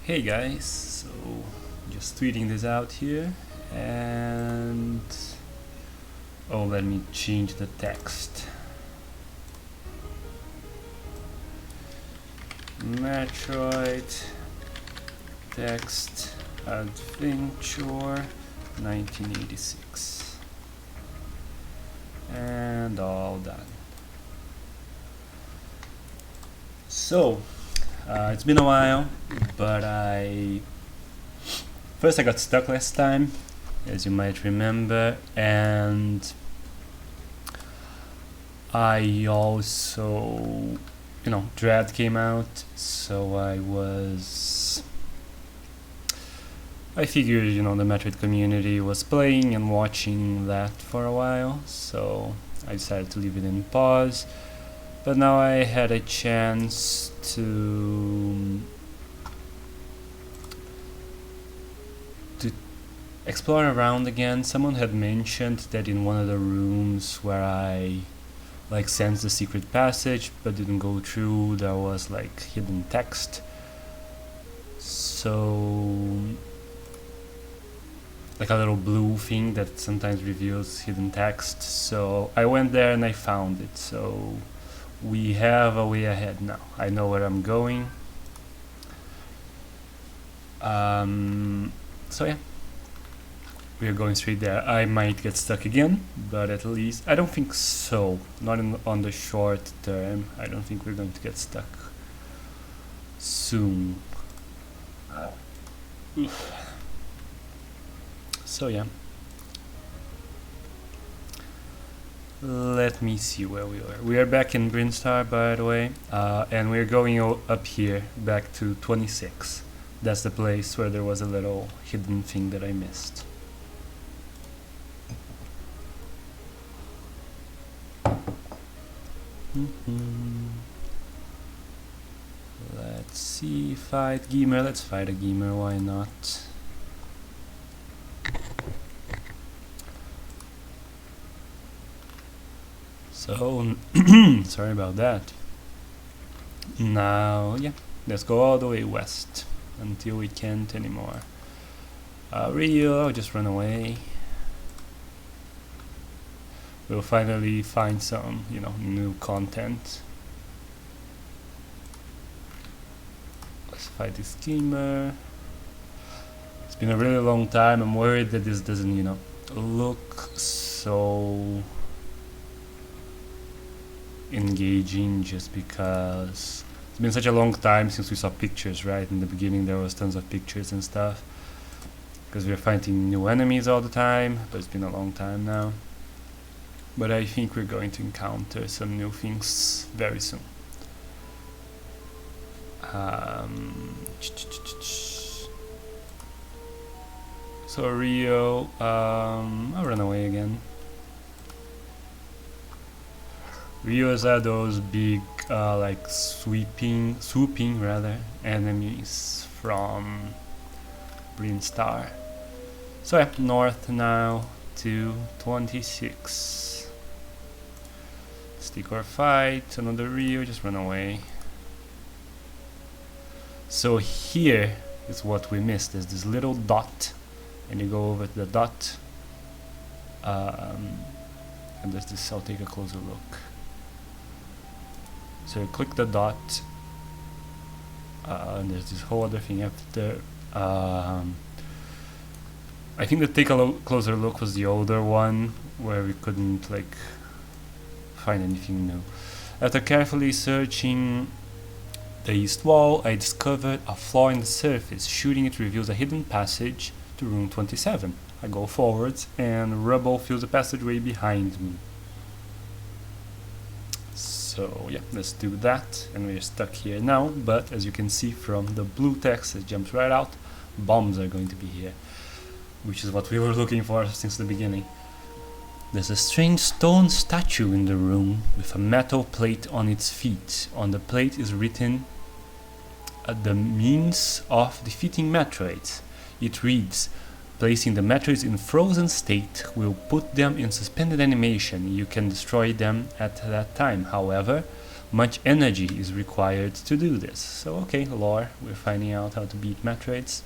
Hey guys, so just tweeting this out here and let me change the text. Metroid text adventure 1986 and all done. So it's been a while, but first I got stuck last time, as you might remember, and I also, Dread came out, so I figured, the Metroid community was playing and watching that for a while, so I decided to leave it in pause. But now I had a chance to explore around again. Someone had mentioned that in one of the rooms where I sensed the secret passage but didn't go through, there was hidden text. So a little blue thing that sometimes reveals hidden text. So I went there and I found it. So we have a way ahead now. I know where I'm going. So yeah, we are going straight there. I might get stuck again, but at least I don't think so. Not on the short term. I don't think we're going to get stuck soon. So yeah. Let me see where we are. We are back in Brinstar, by the way, and we're going up here, back to 26. That's the place where there was a little hidden thing that I missed. Let's see, fight Gamer. Let's fight a Gamer, why not? So, sorry about that. Now, yeah, let's go all the way west until we can't anymore. Rio, just run away. We'll finally find some, new content. Let's fight this schemer. It's been a really long time. I'm worried that this doesn't, look so engaging, just because it's been such a long time since we saw pictures, right? In the beginning there was tons of pictures and stuff, because we're fighting new enemies all the time, but it's been a long time now. But I think we're going to encounter some new things very soon. So Rio, I'll run away again. Rios are those big, swooping rather, enemies from Brinstar. So yeah, north now to 26. Stick or fight, another Rio, just run away. So here is what we missed. There's this little dot, and you go over to the dot, and there's this. I'll take a closer look. So you click the dot, and there's this whole other thing after. I think the take a closer look was the older one, where we couldn't find anything new. After carefully searching the east wall, I discovered a flaw in the surface. Shooting it reveals a hidden passage to room 27. I go forwards, and rubble fills the passageway behind me. So yeah, let's do that, and we're stuck here now, but as you can see from the blue text that jumps right out, bombs are going to be here, which is what we were looking for since the beginning. There's a strange stone statue in the room with a metal plate on its feet. On the plate is written the means of defeating Metroids. It reads, placing the Metroids in frozen state will put them in suspended animation. You can destroy them at that time. However, much energy is required to do this. So okay, lore, we're finding out how to beat Metroids.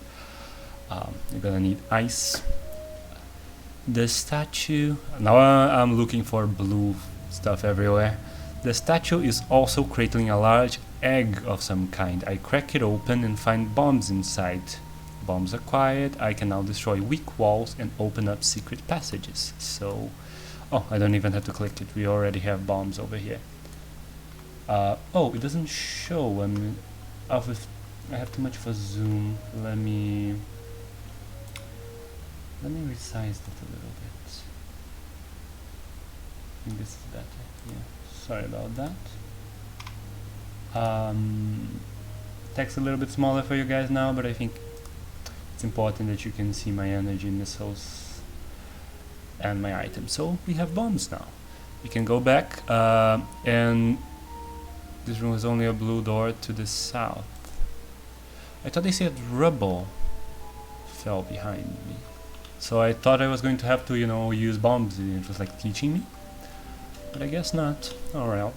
You're gonna need ice. The statue, now I'm looking for blue stuff everywhere. The statue is also cradling a large egg of some kind. I crack it open and find bombs inside. Bombs acquired. I can now destroy weak walls and open up secret passages. So, oh, I don't even have to click it. We already have bombs over here. Oh, it doesn't show. I have too much of a zoom. Let me resize that a little bit. I think this is better. Yeah. Sorry about that. Text a little bit smaller for you guys now, but I think it's important that you can see my energy missiles and my items. So we have bombs now. We can go back, and this room was only a blue door to the south. I thought they said rubble fell behind me. So I thought I was going to have to, use bombs. It was like teaching me. But I guess not. Alright.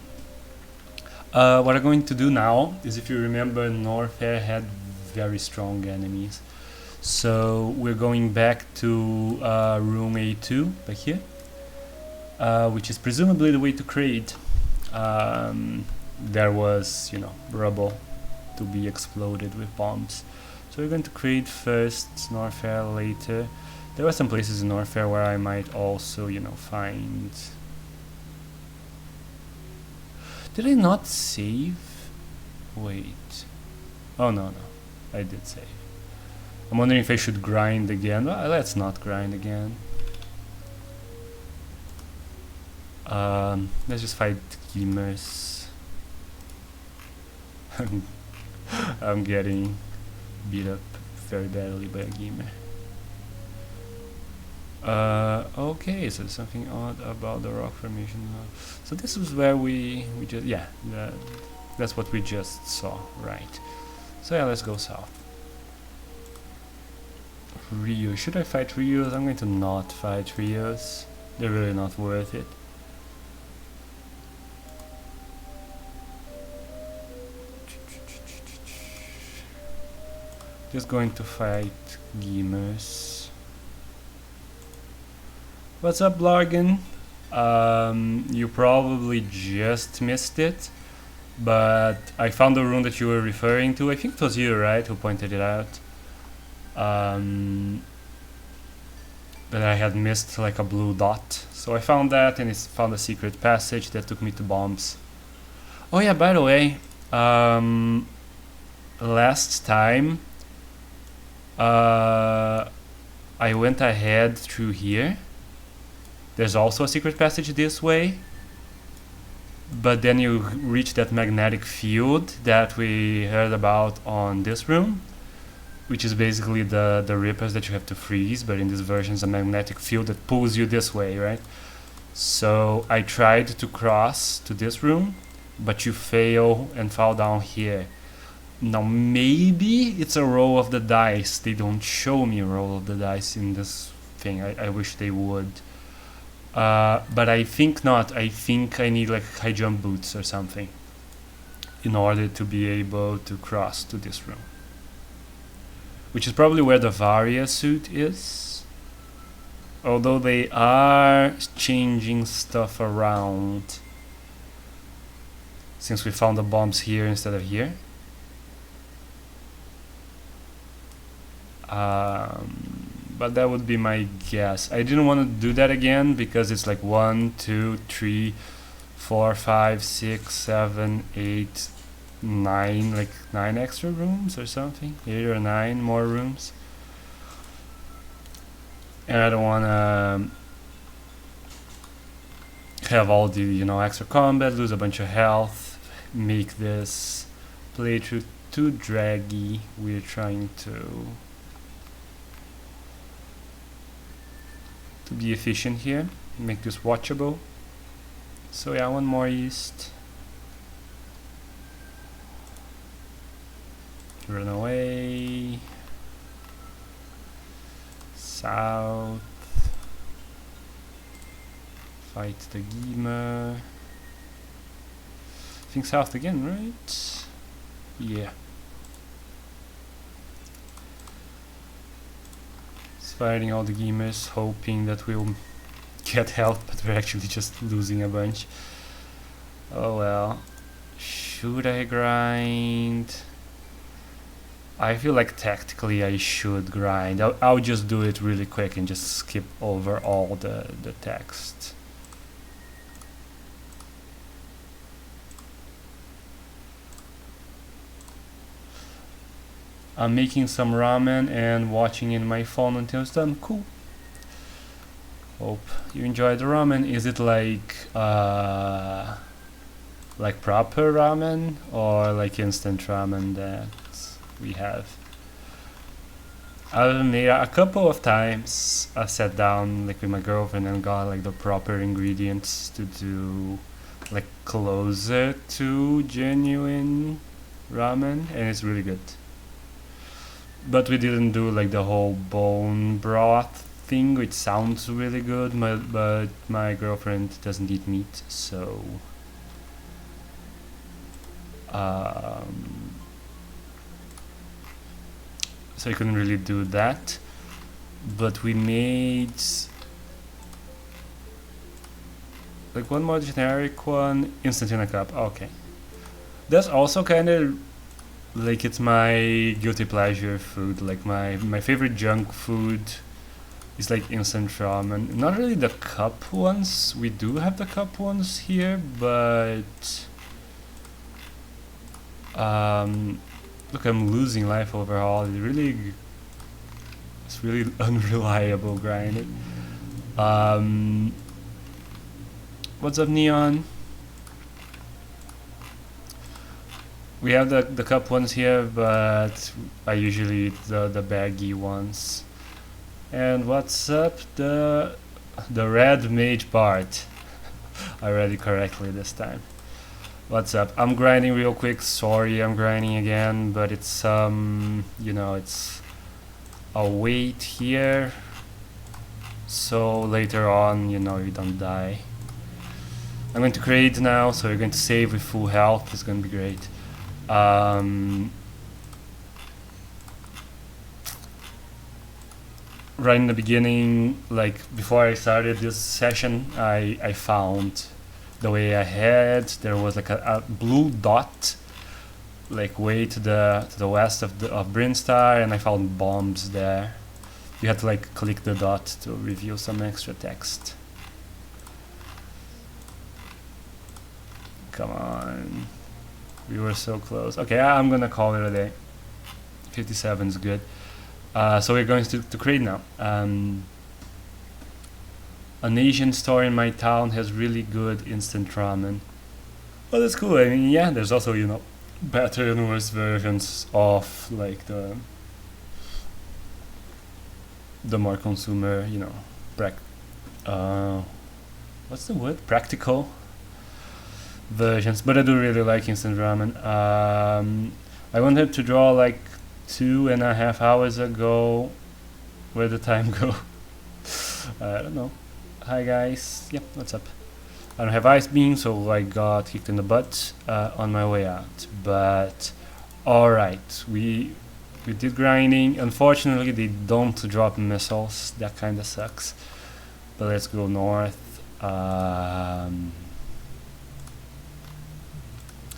What I'm going to do now is, if you remember, Norfair had very strong enemies. So we're going back to room A2, back here. Which is presumably the way to create. There was, rubble to be exploded with bombs. So we're going to create first, Norfair later. There were some places in Norfair where I might also, find... Did I not save? Wait. Oh, no. I did save. I'm wondering if I should grind again. Well, let's not grind again. Let's just fight gamers. I'm getting beat up very badly by a gamer. Okay, so something odd about the rock formation. So this is where we just, yeah, that's what we just saw, right? So yeah, let's go south. Rio, should I fight Rios? I'm going to not fight Rios. They're really not worth it. Just going to fight gamers. What's up, Blargan? You probably just missed it, but I found the room that you were referring to. I think it was you, right, who pointed it out. That I had missed like a blue dot. So I found that, and it's found a secret passage that took me to bombs. Oh yeah, by the way, last time I went ahead through here. There's also a secret passage this way, but then you reach that magnetic field that we heard about on this room, which is basically the rippers that you have to freeze, but in this version it's a magnetic field that pulls you this way, right? So I tried to cross to this room, but you fail and fall down here. Now maybe it's a roll of the dice. They don't show me a roll of the dice in this thing. I wish they would. But I think not. I think I need like high jump boots or something in order to be able to cross to this room, which is probably where the Varia suit is, although they are changing stuff around since we found the bombs here instead of here. But that would be my guess. I didn't want to do that again because it's like 1, 2, 3, 4, 5, 6, 7, 8, 9, like 9 extra rooms or something. 8 or 9 more rooms. And I don't want to have all the, extra combat, lose a bunch of health, make this playthrough too draggy. We're trying to be efficient here, make this watchable. So yeah, one more east. Run away. South. Fight the gamer. think south again, right? Yeah. It's fighting all the gamers, hoping that we'll get health, but we're actually just losing a bunch. Oh well. Should I grind? I feel like tactically I should grind. I'll just do it really quick and just skip over all the text. I'm making some ramen and watching in my phone until it's done. Cool. Hope you enjoy the ramen. Is it like proper ramen or like instant ramen that we have? I've made a couple of times. I sat down like with my girlfriend and got like the proper ingredients to do like closer to genuine ramen, and it's really good. But we didn't do like the whole bone broth thing, which sounds really good, but my girlfriend doesn't eat meat, so so I couldn't really do that. But we made like one more generic one, instant in a cup. Okay, that's also kind of like it's my guilty pleasure food. Like my favorite junk food is like instant ramen. Not really the cup ones. We do have the cup ones here, but look, I'm losing life overall. It's really unreliable grinding. What's up, Neon? We have the cup ones here, but I usually eat the baggy ones. And what's up, the red mage part? I read it correctly this time. What's up? I'm grinding real quick. Sorry, I'm grinding again, but it's you know, it's a wait here, so later on, you know, you don't die. I'm going to create now, so you're going to save with full health. It's going to be great. Right in the beginning, like before I started this session, I found the way ahead. There was like a blue dot, like way to the west of Brinstar, and I found bombs there. You had to like click the dot to reveal some extra text. Come on, we were so close. Okay, I'm gonna call it a day. 57 is good. So we're going to create now. An Asian store in my town has really good instant ramen. Oh, that's cool. I mean, yeah, there's also, you know, better and worse versions of like the more consumer, you know, what's the word? Practical versions. But I do really like instant ramen. I wanted to draw like 2.5 hours ago. Where'd the time go? I don't know. Hi guys. Yeah, what's up? I don't have ice beam, so I got kicked in the butt on my way out. But alright, we did grinding. Unfortunately, they don't drop missiles. That kind of sucks. But let's go north. And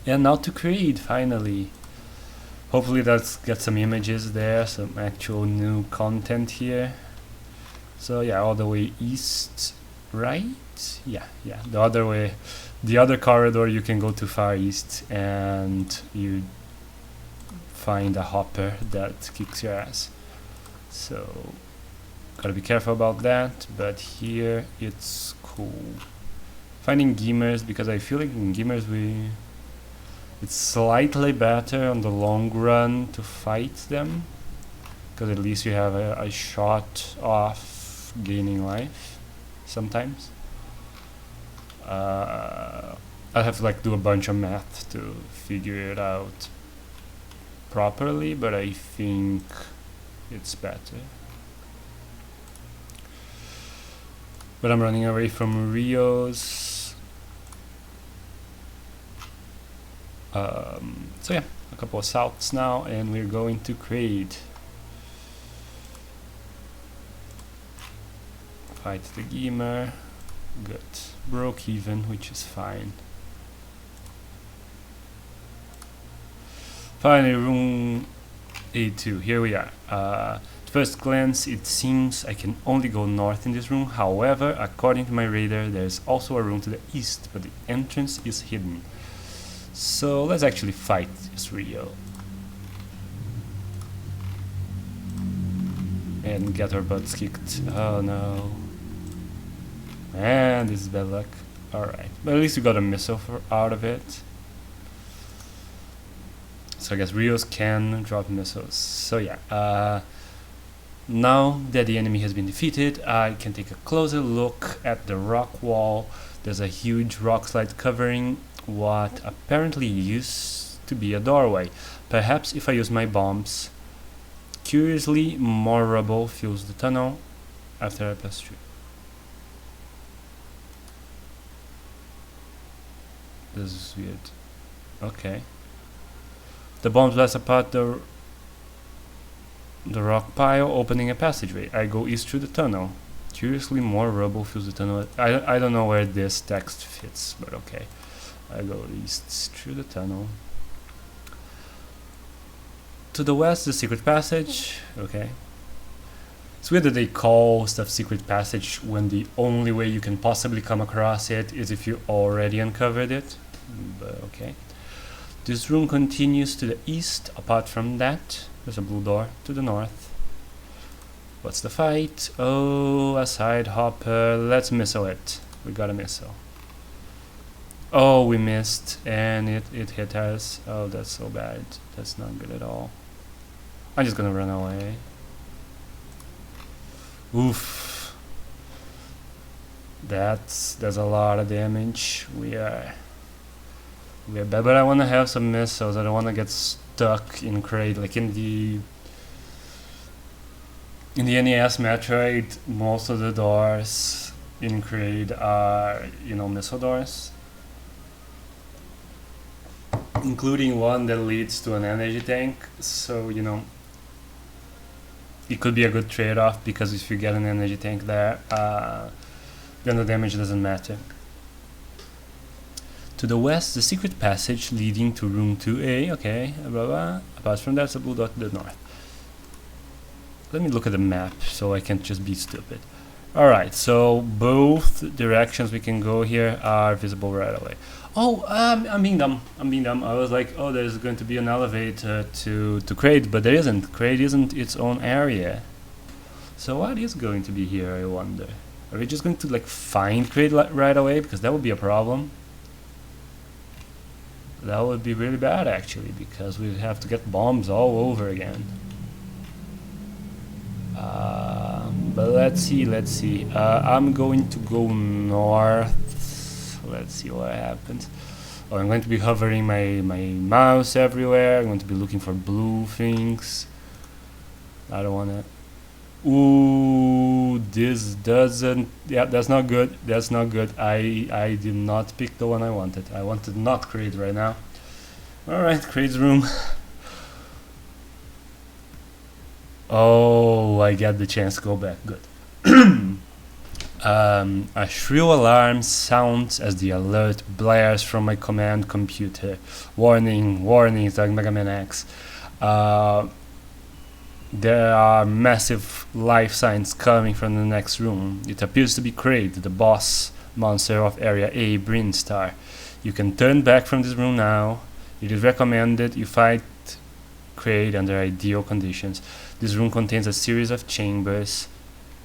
now to create finally. Hopefully that's get some images there, some actual new content here. So yeah, all the way east, right? Yeah, the other way. The other corridor, you can go to far east and you find a hopper that kicks your ass. So gotta be careful about that, but here it's cool. Finding gamers, because I feel like in gamers it's slightly better on the long run to fight them, because at least you have a shot off gaining life sometimes. I'll have to like do a bunch of math to figure it out properly, but I think it's better. But I'm running away from Rios. So yeah, a couple of salts now, and we're going to create. Fight the gamer. Good. Broke even, which is fine. Finally, room A2. Here we are. At first glance, it seems I can only go north in this room. However, according to my radar, there's also a room to the east, but the entrance is hidden. So let's actually fight this Rio and get our butts kicked. Oh no. Man, this is bad luck. Alright, but at least we got a missile out of it. So I guess Rios can drop missiles. So yeah, now that the enemy has been defeated, I can take a closer look at the rock wall. There's a huge rock slide covering what apparently used to be a doorway. Perhaps if I use my bombs. Curiously, more rubble fills the tunnel after I pass through. This is weird. Okay. The bombs blast apart the rock pile, opening a passageway. I go east through the tunnel. Curiously, more rubble fills the tunnel. I don't know where this text fits, but okay. I go east through the tunnel. To the west, the secret passage. Okay. It's weird that they call stuff secret passage when the only way you can possibly come across it is if you already uncovered it. But okay. This room continues to the east. Apart from that, there's a blue door to the north. What's the fight? Oh, a side hopper. Let's missile it. We got a missile. Oh, we missed, and it hit us. Oh, that's so bad. That's not good at all. I'm just gonna run away. Oof. That's a lot of damage. We are bad, but I want to have some missiles. I don't want to get stuck in crate like in the NES Metroid. Most of the doors in crate are, you know, missile doors, including one that leads to an energy tank. So, you know, it could be a good trade-off, because if you get an energy tank there, then the damage doesn't matter. To the west, the secret passage leading to room 2A. Okay, blah blah. Apart from that, it's a blue dot to the north. Let me look at the map so I can't just be stupid. Alright, so both directions we can go here are visible right away. Oh, I'm being dumb. I was like, oh, there's going to be an elevator to Crate, but there isn't. Crate isn't its own area. So what is going to be here, I wonder? Are we just going to like find Crate right away? Because that would be a problem. That would be really bad, actually, because we'd have to get bombs all over again. But let's see. I'm going to go north. Let's see what happens. Oh, I'm going to be hovering my mouse everywhere. I'm going to be looking for blue things. I don't want to. Ooh, this doesn't. Yeah, that's not good. That's not good. I did not pick the one I wanted. I wanted not Crate right now. Alright, Crate's room. Oh, I get the chance to go back. Good. A shrill alarm sounds as the alert blares from my command computer. Warning, warning, it's like Mega Man X. There are massive life signs coming from the next room. It appears to be Crate, the boss monster of Area A, Brinstar. You can turn back from this room now. It is recommended you fight Crate under ideal conditions. This room contains a series of chambers,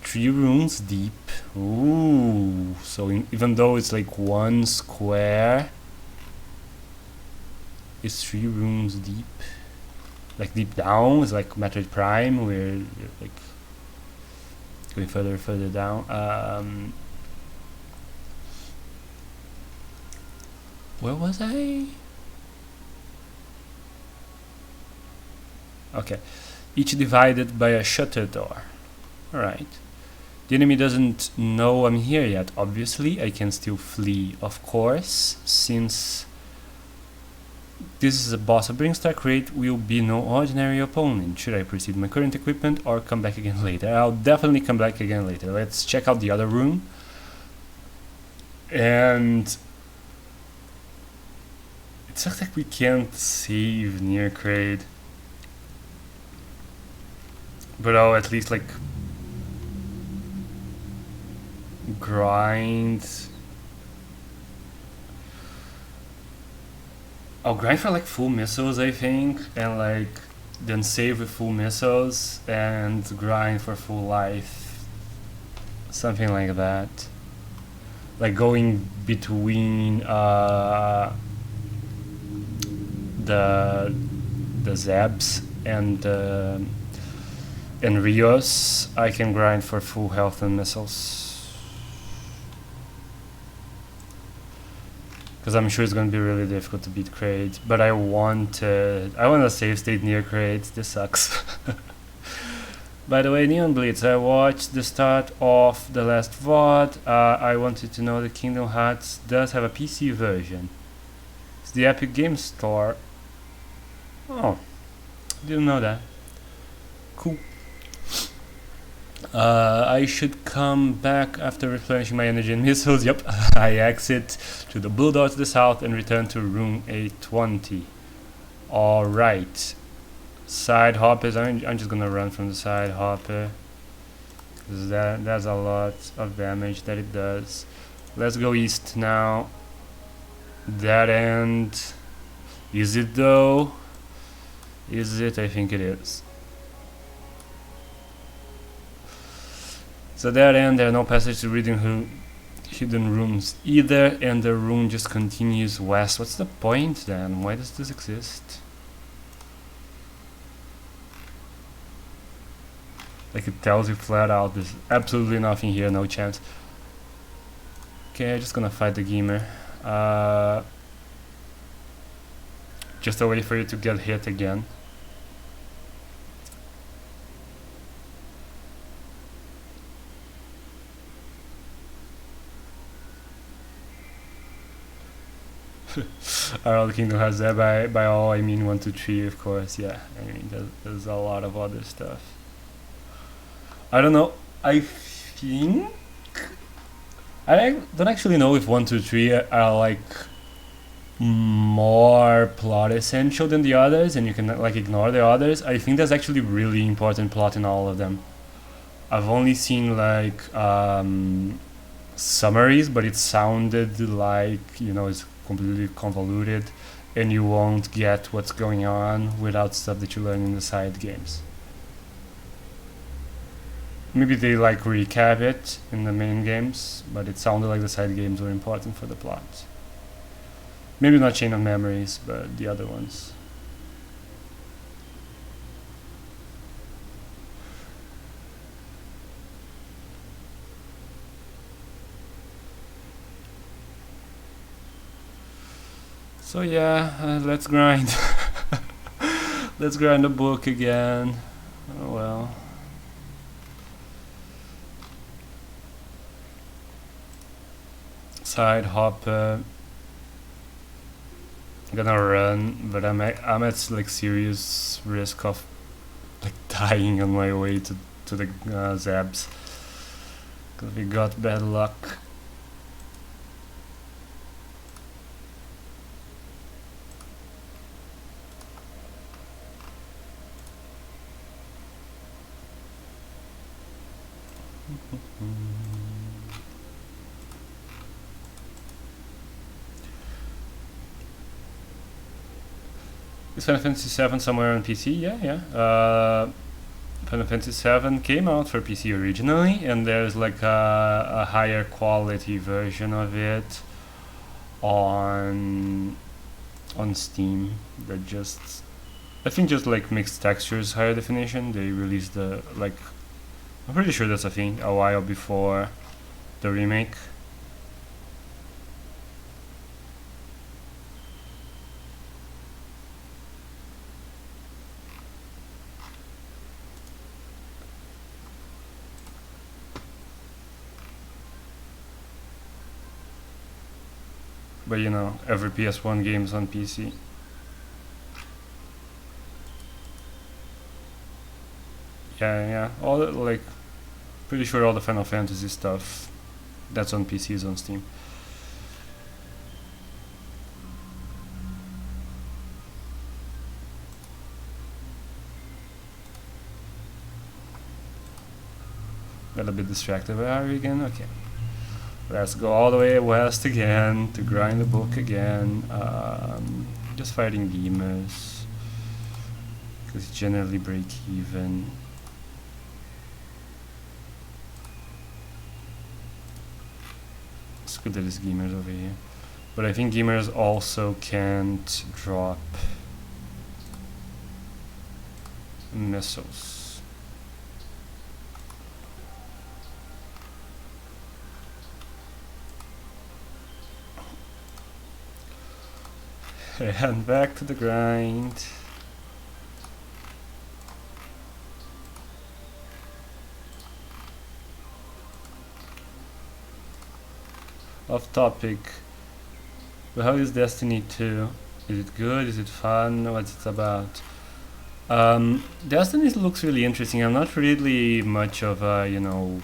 3 rooms deep. Ooh, so even though it's like 1 square, it's 3 rooms deep. Like deep down, it's like Metroid Prime, where you're like going further down. Where was I? Okay. Each divided by a shutter door. Alright. The enemy doesn't know I'm here yet. Obviously, I can still flee, of course, since This is a boss. A bring stack rate will be no ordinary opponent. Should I proceed my current equipment or come back again later? I'll definitely come back again later. Let's check out the other room. And it sucks like we can't save near Kraid. But I'll at least like grind. I'll grind for like full missiles, I think, and like then save with full missiles and grind for full life. Something like that. Like going between the Zabs and Rios, I can grind for full health and missiles. Because I'm sure it's going to be really difficult to beat Kraid, but I want a save state near Kraid. This sucks. By the way, Neon Blitz, I watched the start of the last VOD. I wanted to know the Kingdom Hearts does have a PC version. It's the Epic Games Store. Oh, didn't know that. Cool. I should come back after replenishing my energy and missiles. Yep, I exit to the blue door to the south and return to room 820. Alright. Side hoppers, I'm just gonna run from the side hopper. Because that's a lot of damage that it does. Let's go east now. That end. Is it though? Is it? I think it is. So that end, there are no passages to hidden rooms either, and the room just continues west. What's the point then? Why does this exist? Like it tells you flat out, there's absolutely nothing here, no chance. Okay, I'm just gonna fight the gamer. Just a way for you to get hit again. Our other Kingdom has that. By all I mean 1, 2, 3, of course. Yeah, I mean there's a lot of other stuff. I don't know. I think I don't actually know if 1, 2, 3 are like more plot essential than the others, and you can like ignore the others. I think there's actually really important plot in all of them. I've only seen like summaries, but it sounded like, you know, it's completely convoluted and you won't get what's going on without stuff that you learn in the side games. Maybe they like recap it in the main games, but it sounded like the side games were important for the plot. Maybe not Chain of Memories, but the other ones. So yeah, let's grind. Let's grind the book again. Oh well. Side hopper. I'm gonna run, but I'm at like serious risk of like dying on my way to the Zabs. Cause we got bad luck. Is Final Fantasy VII somewhere on PC? Yeah. Final Fantasy VII came out for PC originally, and there's like a higher quality version of it on Steam that just, I think, just like mixed textures, higher definition. They released the like, I'm pretty sure that's a thing, a while before the remake. But you know, every PS1 game is on PC. Yeah. All the, like, pretty sure all the Final Fantasy stuff that's on PC is on Steam. Got a bit distracted. Where are we again? Okay. Let's go all the way west again to grind the book again. Just fighting gamers, because generally break even. It's good that there's gamers over here, but I think gamers also can't drop missiles. And back to the grind. Off topic, but how is Destiny 2? Is it good? Is it fun? What's it about? Destiny looks really interesting. I'm not really much of a,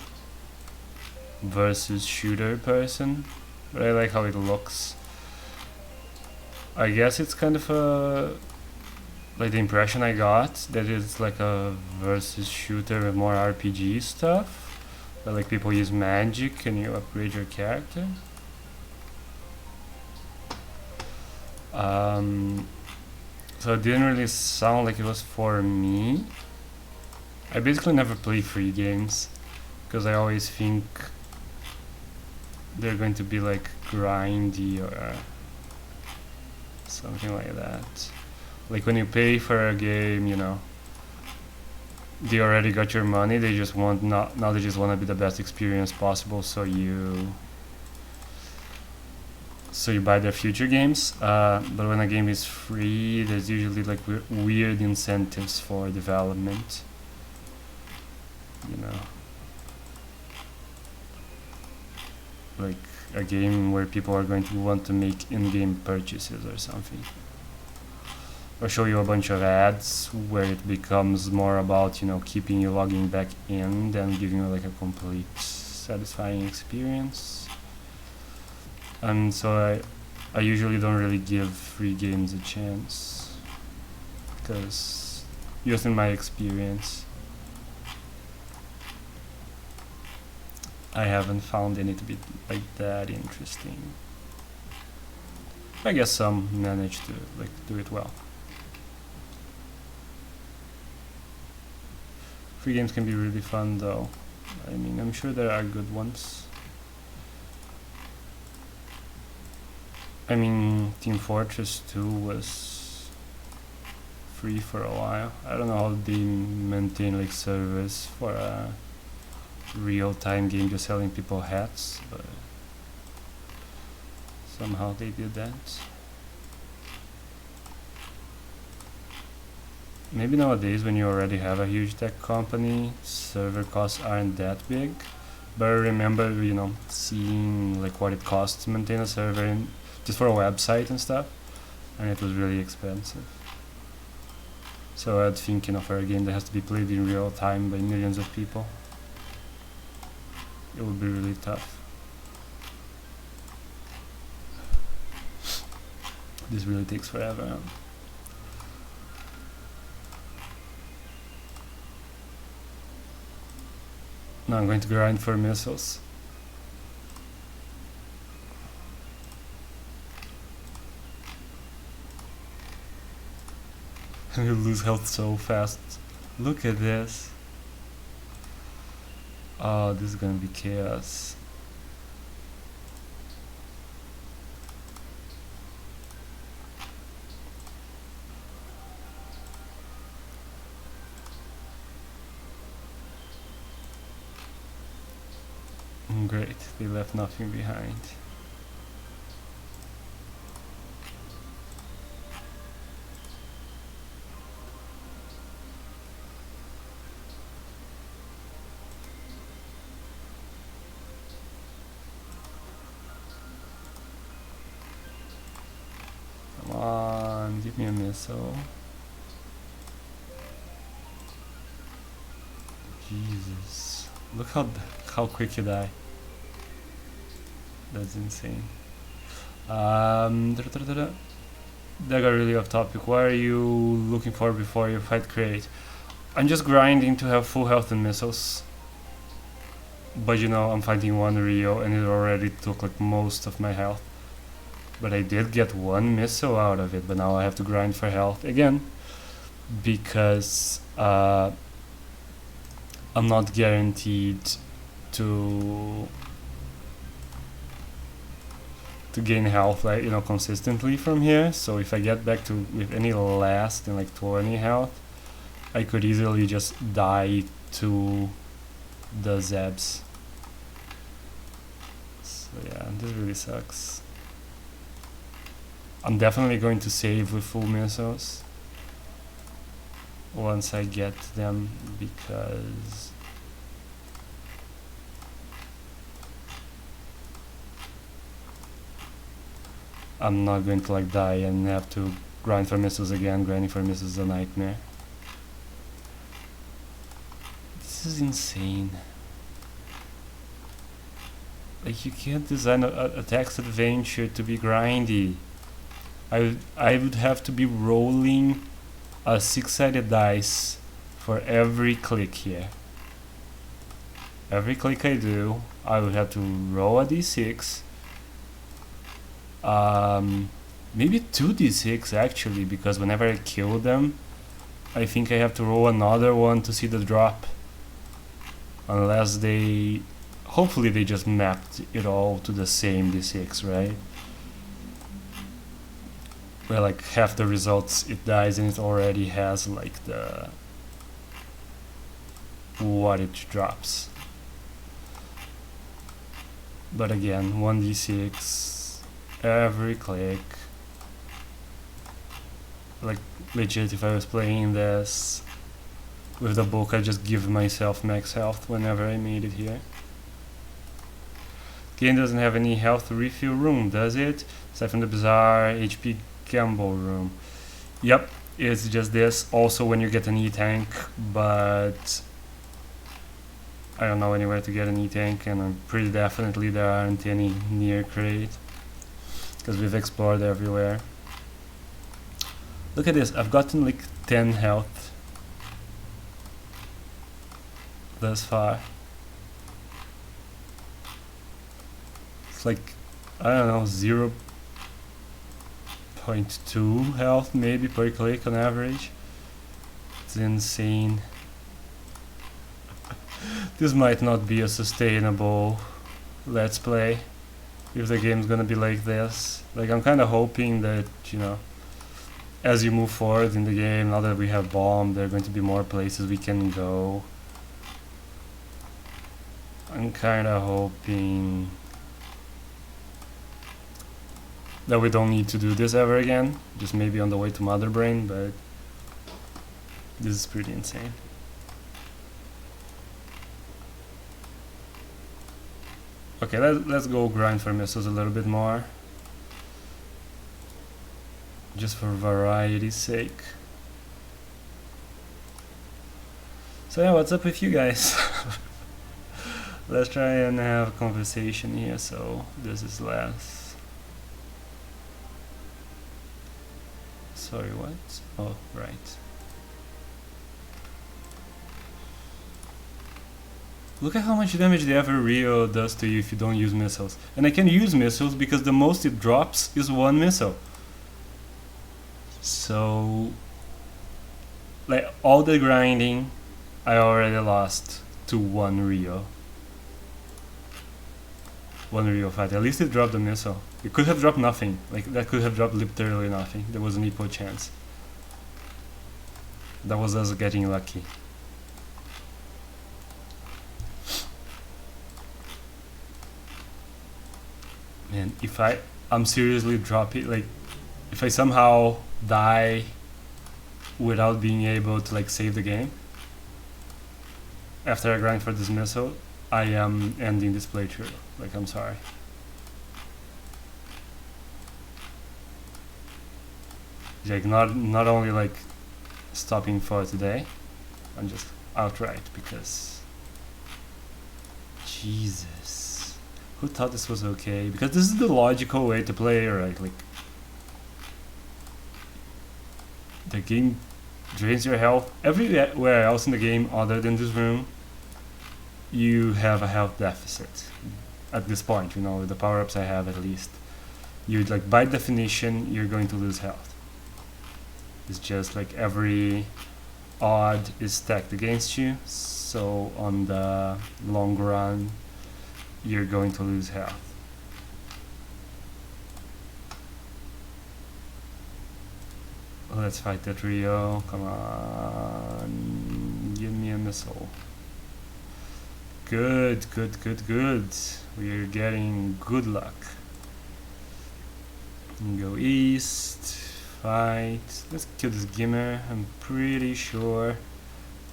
versus shooter person, but I like how it looks. I guess it's kind of like the impression I got that it's like a versus shooter with more RPG stuff, but like people use magic and you upgrade your character. So it didn't really sound like it was for me. I basically never play free games because I always think they're going to be like grindy or something like that. Like when you pay for a game, they already got your money. They just want now they just want to be the best experience possible. So you buy their future games. But when a game is free, there's usually like weird incentives for development. Like a game where people are going to want to make in-game purchases or something, or show you a bunch of ads where it becomes more about keeping you logging back in than giving you like a complete satisfying experience. And so I usually don't really give free games a chance, because just in my experience I haven't found any to be like that interesting. I guess some manage to like do it well. Free games can be really fun though. I mean, I'm sure there are good ones. I mean, Team Fortress 2 was free for a while. I don't know how they maintain like servers for a real-time game just selling people hats, but somehow they did that. Maybe nowadays when you already have a huge tech company, server costs aren't that big, but I remember seeing like what it costs to maintain a server just for a website and stuff, and it was really expensive. So I'd think for a game that has to be played in real time by millions of people, it would be really tough. This really takes forever. Now I'm going to grind for missiles. You lose health so fast. Look at this. Oh, this is gonna be chaos. Great, they left nothing behind. Come on, give me a missile. Jesus. Look how quick you die. That's insane. That got really off topic. What are you looking for before you fight Create? I'm just grinding to have full health and missiles. But you know, I'm fighting one Rio and it already took like most of my health. But I did get one missile out of it, but now I have to grind for health again. Because I'm not guaranteed to gain health, like, you know, consistently from here. So if I get back to with any less than like 20 health, I could easily just die to the Zebs. So yeah, this really sucks. I'm definitely going to save with full missiles once I get them, because I'm not going to like die and have to grind for missiles again. Grinding for missiles is a nightmare. This is insane. Like, you can't design a text adventure to be grindy. I would have to be rolling a 6-sided dice for every click here. Every click I do, I would have to roll a d6. Maybe 2d6 actually, because whenever I kill them, I think I have to roll another one to see the drop. Unless they... hopefully they just mapped it all to the same d6, right? Where like half the results it dies and it already has like the... what it drops. But again, 1d6 every click. Like, legit, if I was playing this with the book, I just give myself max health whenever I made it here. Game doesn't have any health refill room, does it? Aside from the bizarre HP gamble room. Yep, it's just this. Also when you get an E-tank, but I don't know anywhere to get an E-tank, and I'm pretty definitely there aren't any near Crate, because we've explored everywhere. Look at this, I've gotten like 10 health thus far. It's like, I don't know, 0.2 health maybe per click on average. It's insane. This might not be a sustainable let's play if the game's gonna be like this. Like, I'm kinda hoping that, you know, as you move forward in the game, now that we have bomb, there are going to be more places we can go. I'm kinda hoping that we don't need to do this ever again, just maybe on the way to Mother Brain, but this is pretty insane. Okay, let's go grind for missiles a little bit more, just for variety's sake. So yeah, what's up with you guys? Let's try and have a conversation here, so this is less. Sorry, what? Oh, right. Look at how much damage the Ever Rio does to you if you don't use missiles. And I can use missiles because the most it drops is one missile. So, like, all the grinding, I already lost to one Rio. One Rio fight. At least it dropped a missile. It could have dropped nothing. Like, that could have dropped literally nothing. There was an equal chance. That was us getting lucky. Man, if I'm seriously dropping, like, if I somehow die without being able to like save the game after I grind for this missile, I am ending this playthrough. Like, I'm sorry. Like, not only like stopping for today, I'm just outright, because Jesus. Who thought this was okay? Because this is the logical way to play, right? Like, the game drains your health. Everywhere else in the game, other than this room, you have a health deficit. At this point, you know, with the power-ups I have at least. You, like, by definition, you're going to lose health. It's just like every odd is stacked against you, so on the long run, you're going to lose health. Let's fight that Rio. Come on. Give me a missile. Good, good, good, good. We're getting good luck. Go east. Fight. Let's kill this Gimmer. I'm pretty sure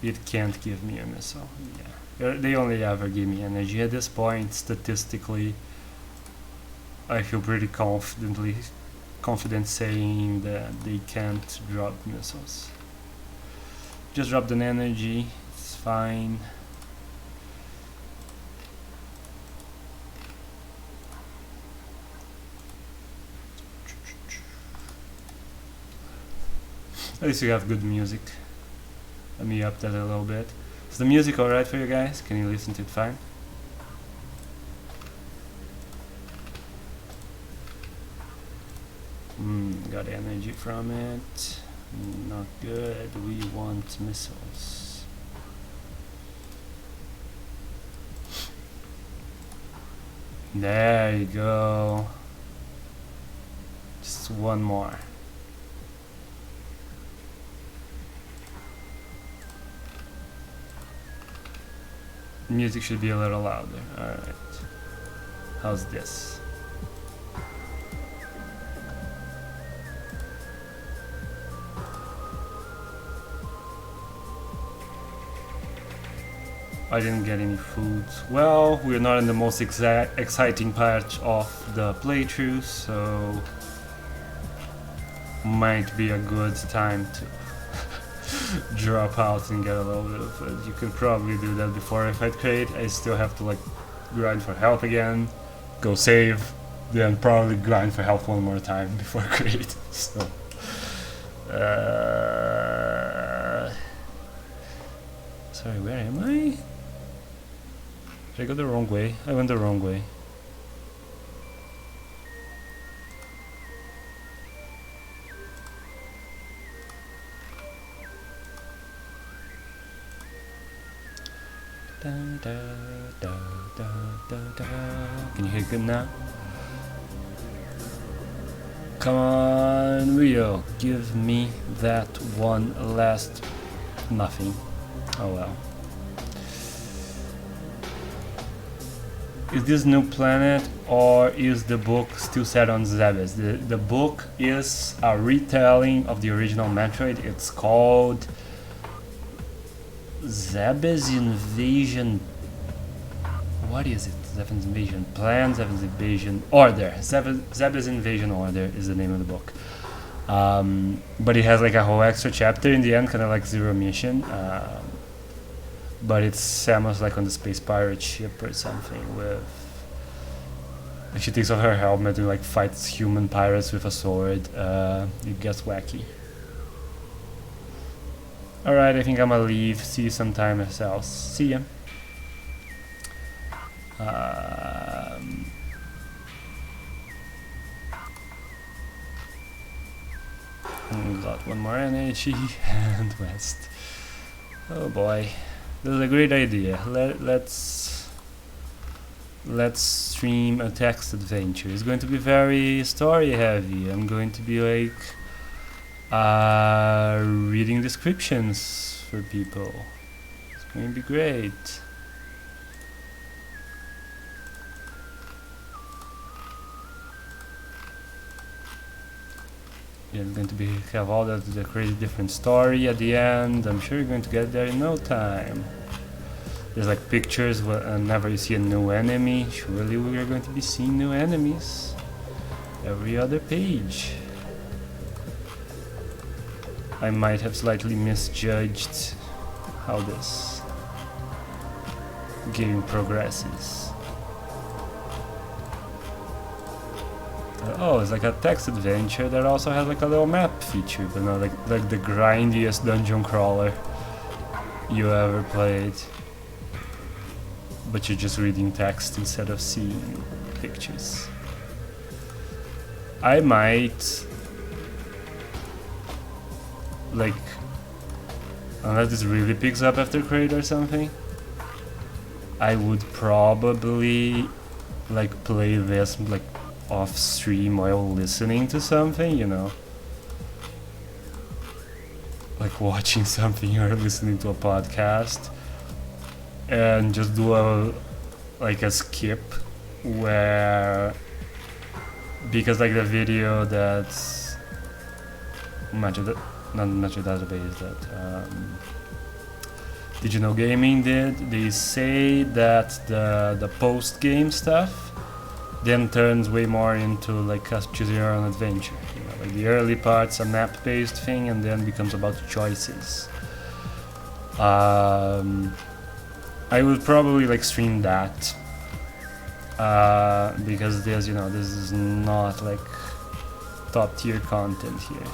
it can't give me a missile. Yeah. They only ever give me energy at this point. Statistically, I feel pretty confident saying that they can't drop missiles. Just dropped an energy. It's fine. At least you have good music. Let me up that a little bit. Is the music alright for you guys? Can you listen to it fine? Got energy from it. Not good. We want missiles. There you go. Just one more. Music should be a little louder. Alright. How's this? I didn't get any food. Well, we're not in the most exciting part of the playthrough, so might be a good time to drop out and get a little bit of food. You can probably do that before I fight Crate. I still have to like grind for health again, go save, then probably grind for health one more time before Crate. So sorry, where am I? Did I go the wrong way? I went the wrong way. Da, da, da, da, da, da. Can you hear good now? Come on, Rio, give me that one last nothing. Oh well. Is this new planet or is the book still set on Zebes? The book is a retelling of the original Metroid. It's called Zebes Invasion. What is it? Zebes Invasion Plan, Zebes Invasion Order. Zebes Invasion Order is the name of the book. But it has like a whole extra chapter in the end, kind of like Zero Mission. But it's Samus like on the space pirate ship or something with. Like she takes off her helmet and like fights human pirates with a sword. It gets wacky. Alright, I think I'm gonna leave. See you sometime else. See ya. Got one more energy and west. Oh boy, this is a great idea. Let's stream a text adventure. It's going to be very story heavy. I'm going to be like reading descriptions for people. It's going to be great. You're going to have all the crazy different story at the end. I'm sure you're going to get there in no time. There's like pictures whenever you see a new enemy. Surely we are going to be seeing new enemies every other page. I might have slightly misjudged how this game progresses. Oh, it's like a text adventure that also has like a little map feature, but not like the grindiest dungeon crawler you ever played. But you're just reading text instead of seeing pictures. I might, like, unless this really picks up after Crate or something, I would probably like play this like off stream while listening to something, you know, like watching something or listening to a podcast, and just do a skip where, because like the video that's Metroid, not Metroid database, that Did You Know Gaming did, they say that the post game stuff then turns way more into like a choose your own adventure. You know, like the early part's a map based thing and then becomes about choices. I would probably like stream that. Because there's, you know, this is not like top tier content here.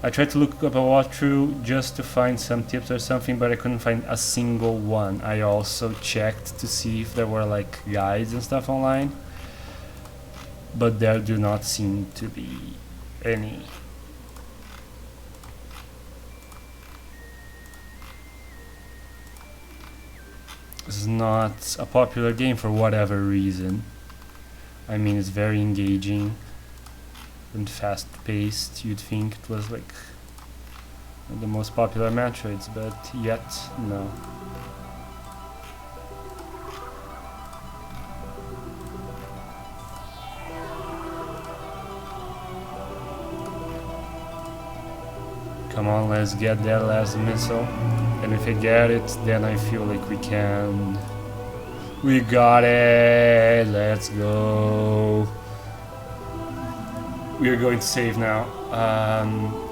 I tried to look up a walkthrough just to find some tips or something, but I couldn't find a single one. I also checked to see if there were like guides and stuff online, but there do not seem to be any. This is not a popular game for whatever reason. I mean, it's very engaging and fast-paced. You'd think it was like the most popular Metroids, but yet no. Come on, let's get that last missile. And if I get it, then I feel like we can. We got it! Let's go! We are going to save now.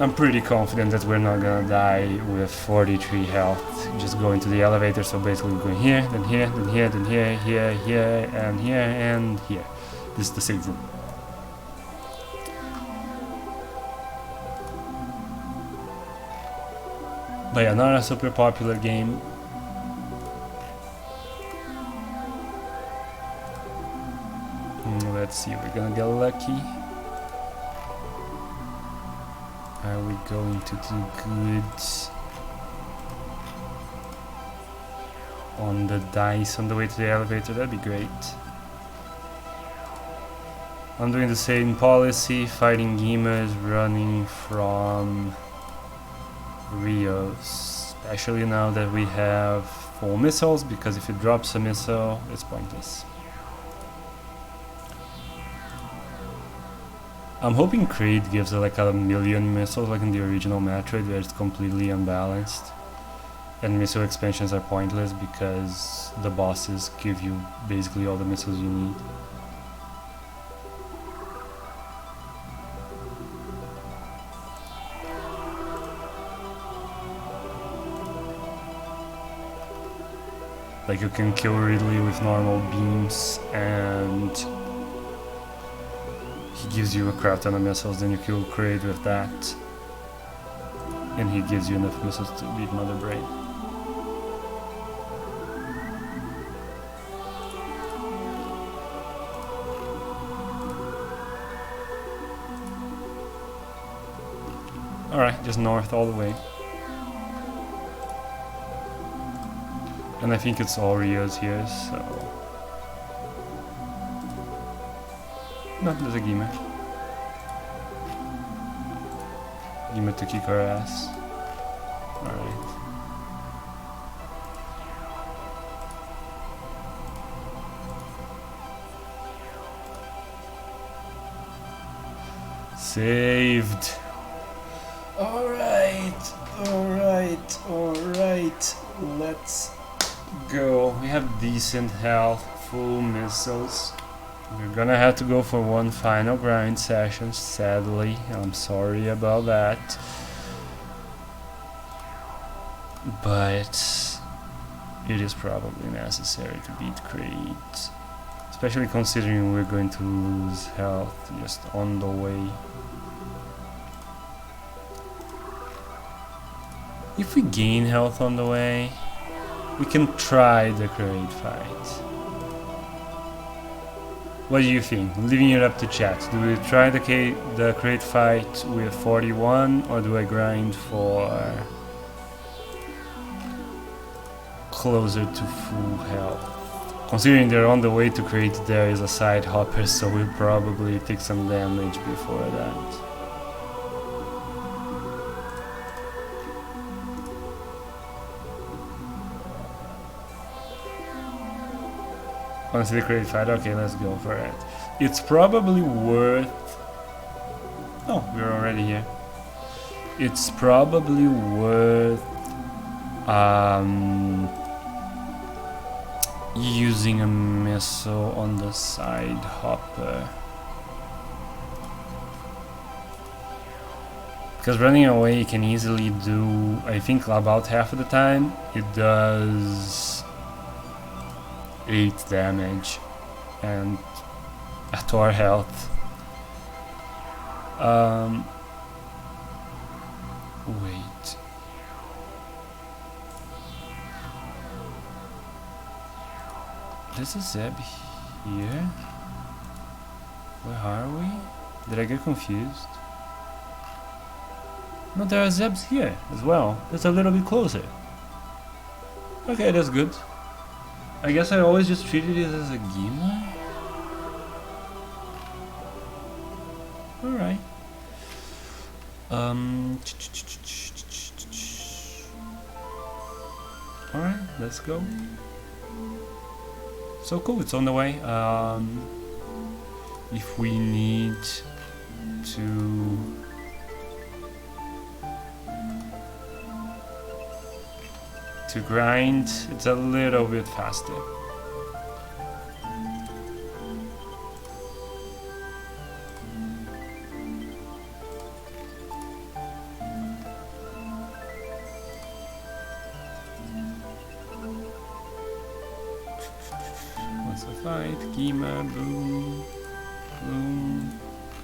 I'm pretty confident that we're not gonna die with 43 health. Just going to the elevator, so basically we're going here, then here, then here, then here, here, here, and here, and here. This is the save room. But yeah, not a super popular game. Let's see, we're gonna get lucky. Are we going to do good on the dice on the way to the elevator? That'd be great. I'm doing the same policy, fighting Gimas, running from Rios, especially now that we have full missiles, because if it drops a missile, it's pointless. I'm hoping Kraid gives like a million missiles like in the original Metroid, where it's completely unbalanced and missile expansions are pointless because the bosses give you basically all the missiles you need. Like you can kill Ridley with normal beams and he gives you a crap ton of missiles, then you kill Kraid with that and he gives you enough missiles to beat Mother Brain. Alright, just north all the way. And I think it's all Rios here, so... No, there's a Gima. Gima to kick our ass. Alright. Saved! Alright, alright, alright. Let's go. We have decent health, full missiles. We're gonna have to go for one final grind session, sadly. I'm sorry about that. But it is probably necessary to beat crate. Especially considering we're going to lose health just on the way. If we gain health on the way, we can try the crate fight. What do you think? Leaving it up to chat. Do we try the crate fight with 41 or do I grind for closer to full health? Considering they're on the way to crate, there is a side hopper, so we'll probably take some damage before that. Honestly, the crate fight. Okay, let's go for it. It's probably worth... Oh, we're already here. It's probably worth using a missile on the side hopper. Because running away you can easily do, I think about half of the time, it does 8 damage and at our health. Wait. There's a Zeb here? Where are we? Did I get confused? No, there are Zebs here as well. That's a little bit closer. Okay, that's good. I guess I always just treated it as a gamer. Alright. Alright, let's go. So cool, it's on the way. If we need to grind, it's a little bit faster. What's the fight? Kima, boom, boom,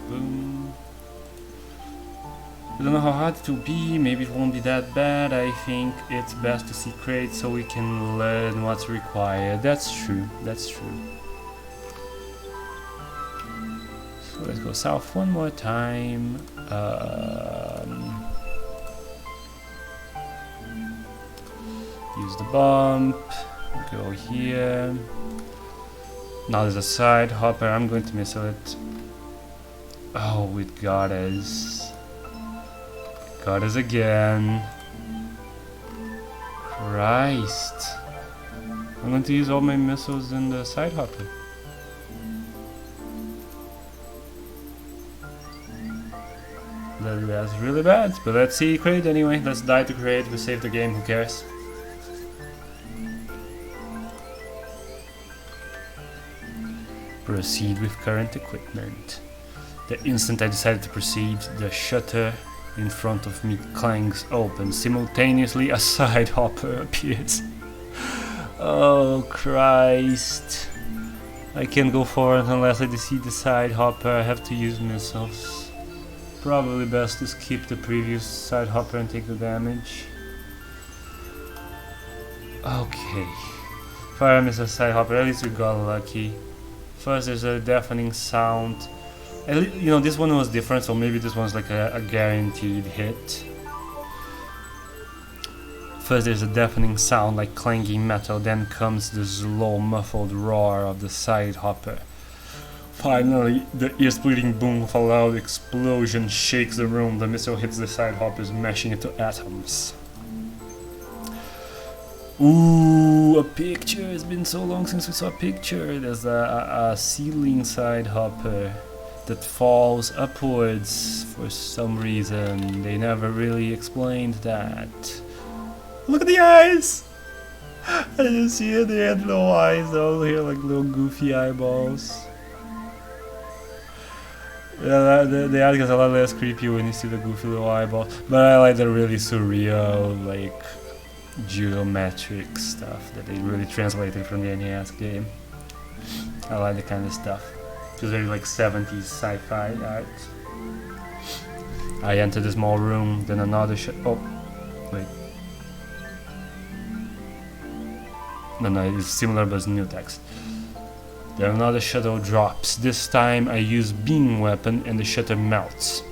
boom. I don't know how hard it will be, maybe it won't be that bad. I think it's best to see crates so we can learn what's required. That's true, that's true. So let's go south one more time. Use the bump, go here. Now there's a side hopper, I'm going to miss it. Oh, it got us. Got us again. Christ. I'm going to use all my missiles in the side hopper. That's really bad, but let's see crate anyway. Let's die to crate, we save the game, who cares? Proceed with current equipment. The instant I decided to proceed, the shutter in front of me clangs open. Simultaneously, a side hopper appears. Oh Christ. I can't go forward unless I see the side hopper. I have to use missiles. Probably best to skip the previous side hopper and take the damage. Okay. Fire missile side hopper, at least we got lucky. First there's a deafening sound. You know, this one was different, so maybe this one's like a guaranteed hit. First there's a deafening sound like clanging metal, then comes the slow muffled roar of the side hopper. Finally, the ear-splitting boom of a loud explosion shakes the room. The missile hits the side hopper, smashing it to atoms. Ooh, a picture! It's been so long since we saw a picture. There's a ceiling side hopper that falls upwards for some reason. They never really explained that. Look at the eyes! I didn't see it, they had no eyes though, here like little goofy eyeballs. Yeah, the eye gets a lot less creepy when you see the goofy little eyeballs. But I like the really surreal, like, geometric stuff that they really translated from the NES game. I like that kind of stuff. It's very like 70s sci-fi art. I entered a small room, then another oh, wait. No, it's similar but it's new text. Then another shuttle drops. This time I use beam weapon and the shutter melts.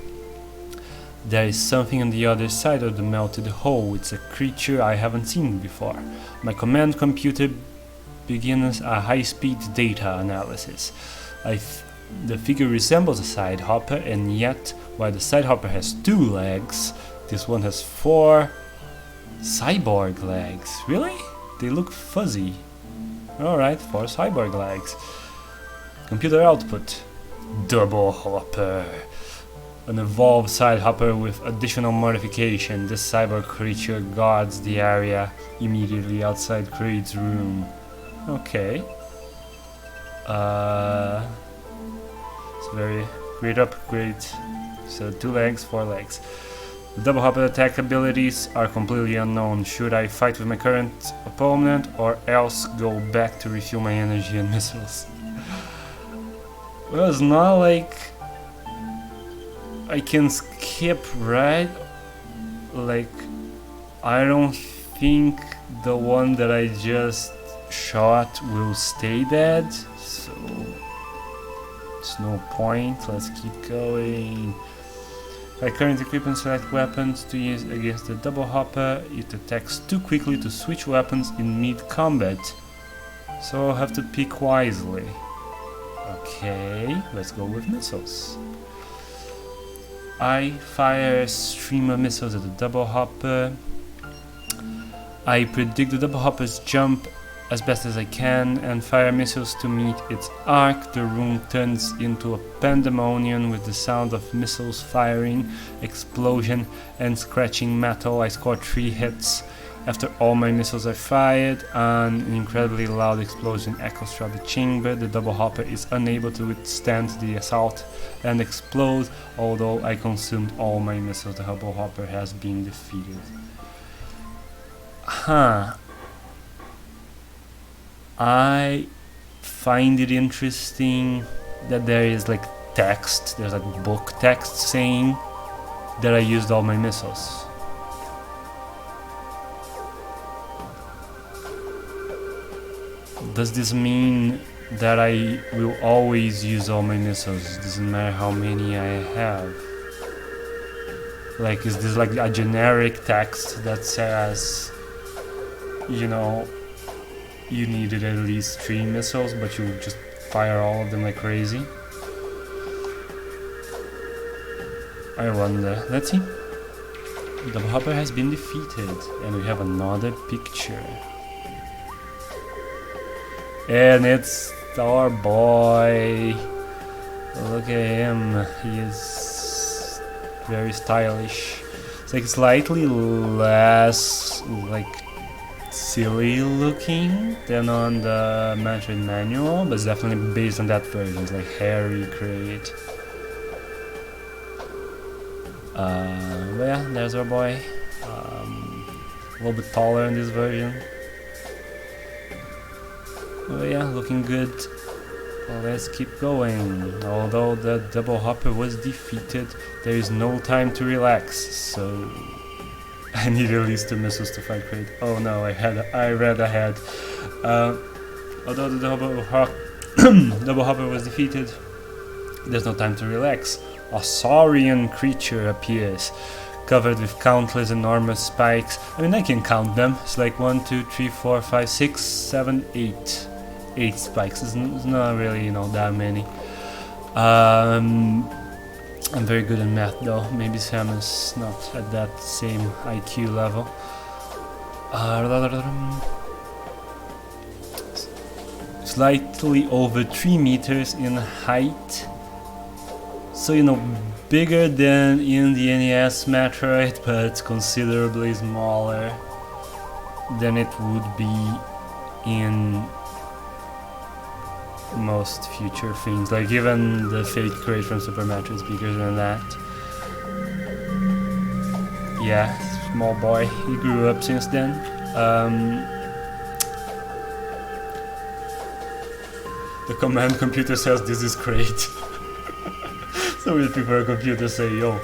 There is something on the other side of the melted hole. It's a creature I haven't seen before. My command computer begins a high-speed data analysis. The figure resembles a side hopper, and yet, while the side hopper has 2 legs, this one has 4 cyborg legs. Really? They look fuzzy. Alright, 4 cyborg legs. Computer output. Double hopper. An evolved side hopper with additional modification. This cyborg creature guards the area immediately outside Creed's room. Okay. It's very great upgrade. So 2 legs, 4 legs. The double hopper attack abilities are completely unknown. Should I fight with my current opponent or else go back to refuel my energy and missiles? Well, it's not like I can skip, right? Like, I don't think the one that I just shot will stay dead, so it's no point. Let's keep going. By current equipment, select weapons to use against the double hopper. It attacks too quickly to switch weapons in mid-combat, so I'll have to pick wisely. Okay, let's go with missiles. I fire a stream of missiles at the double hopper. I predict the double hopper's jump as best as I can and fire missiles to meet its arc. The room turns into a pandemonium with the sound of missiles firing, explosion, and scratching metal. I score 3 hits. After all my missiles are fired, an incredibly loud explosion echoes throughout the chamber. The double hopper is unable to withstand the assault and explodes. Although I consumed all my missiles, the double hopper has been defeated. I find it interesting that there is like text, there's like book text saying that I used all my missiles. Does this mean that I will always use all my missiles? It doesn't matter how many I have. Like, is this like a generic text that says, you know, you needed at least 3 missiles, but you just fire all of them like crazy? I wonder. Let's see. The hopper has been defeated, and we have another picture. And it's our boy. Look at him. He is very stylish. It's like slightly less like silly looking than on the Metroid manual, but it's definitely based on that version. It's like hairy, great. But yeah, there's our boy. A little bit taller in this version. Oh yeah, looking good. Well, let's keep going. Although the double hopper was defeated, there is no time to relax, so I need at least 2 missiles to fight Kraid. Oh no, I read ahead. Although the double hopper was defeated, there's no time to relax. A saurian creature appears, covered with countless enormous spikes. I mean, I can count them. It's like 1, 2, 3, 4, 5, 6, 7, 8. 8 spikes. It's not really, that many. I'm very good in math though. Maybe Sam is not at that same IQ level. Slightly over 3 meters in height. So, bigger than in the NES Metroid, but considerably smaller than it would be in most future things. Like even the fake Kraid from Super Metroid is bigger than that. Yeah, small boy. He grew up since then. The command computer says this is great. So we prefer computer say, yo,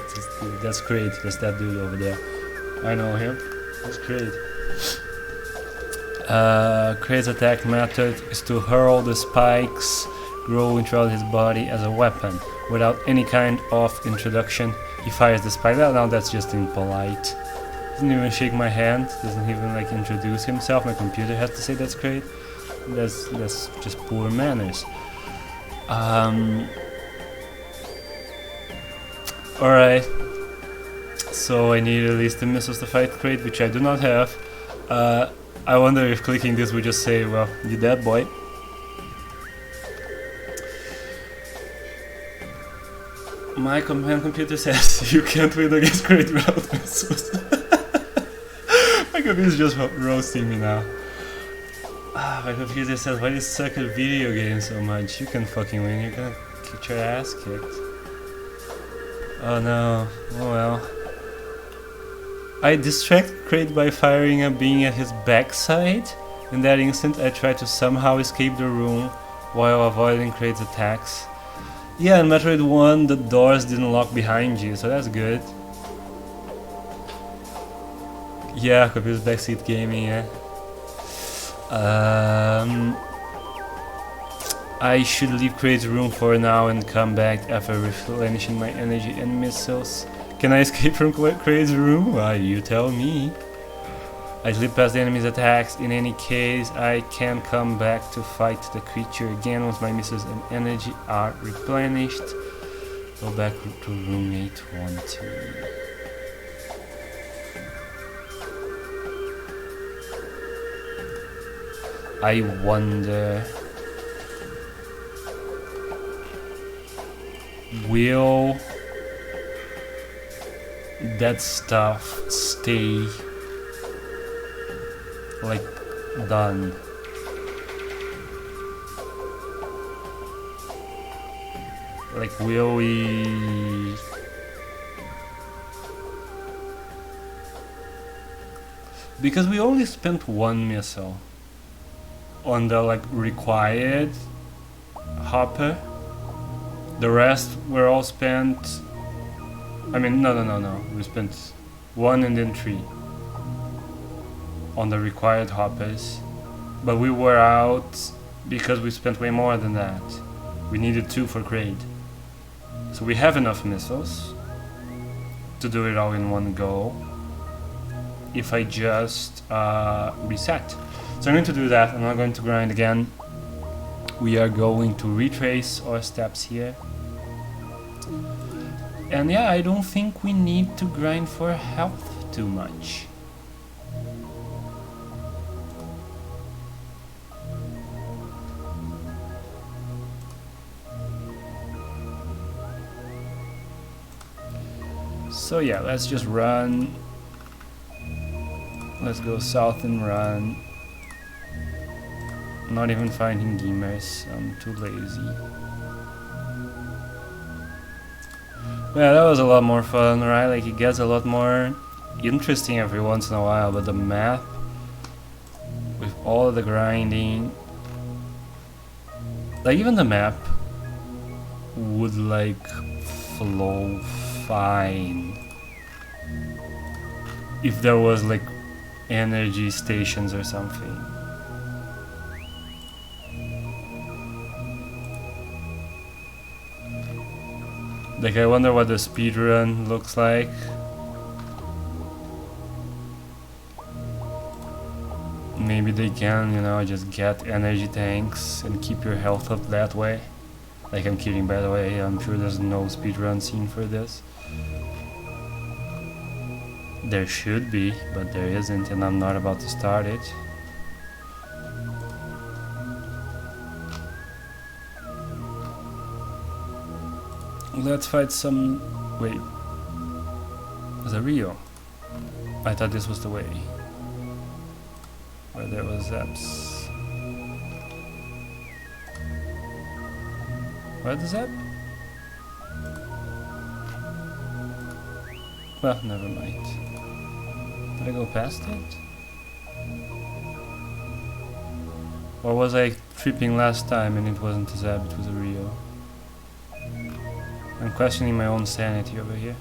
that's great, that's that dude over there. I know him, that's great. Kraid's attack method is to hurl the spikes growing throughout his body as a weapon. Without any kind of introduction, he fires the spike. Well, now that's just impolite. Doesn't even shake my hand, doesn't even like introduce himself. My computer has to say that's great. That's just poor manners. Alright. So I need at least the missiles to fight Kraid, which I do not have. I wonder if clicking this would just say, well, you dead, boy. My command computer says you can't win against Kraid without missiles. My computer is just roasting me now. My computer says, why do you suck at video games so much? You can fucking win, you're gonna get your ass kicked. Oh no, oh well. I distract Kraid by firing a beam at his backside. In that instant, I try to somehow escape the room while avoiding Kraid's attacks. Yeah, in Metroid 1, the doors didn't lock behind you, so that's good. Yeah, computer's backseat gaming, yeah. I should leave Kraid's room for now and come back after replenishing my energy and missiles. Can I escape from Kraid's room? Why, you tell me. I slip past the enemy's attacks. In any case, I can come back to fight the creature again once my missiles and energy are replenished. Go back to room 812. I wonder, will that stuff stay like done? Like, will we? Because we only spent one missile on the like required hopper. The rest were all spent. I mean, no. We spent one and then three on the required hoppers, but we were out because we spent way more than that. We needed 2 for Kraid, so we have enough missiles to do it all in one go if I just reset. So I'm going to do that. I'm not going to grind again. We are going to retrace our steps here. And yeah, I don't think we need to grind for health too much. So yeah, let's just run. Let's go south and run. Not even finding gamers, I'm too lazy. Yeah, that was a lot more fun, right? Like, it gets a lot more interesting every once in a while, but the map, with all the grinding, like, even the map would, like, flow fine if there was, like, energy stations or something. Like, I wonder what the speedrun looks like. Maybe they can, you know, just get energy tanks and keep your health up that way. Like, I'm kidding, by the way, I'm sure there's no speedrun scene for this. There should be, but there isn't, and I'm not about to start it. Let's fight some... Wait. There's a Rio. I thought this was the way. Where there was Zaps. Where the Zap? Well, never mind. Did I go past it? Or was I tripping last time and it wasn't a Zab, it was a Rio? I'm questioning my own sanity over here.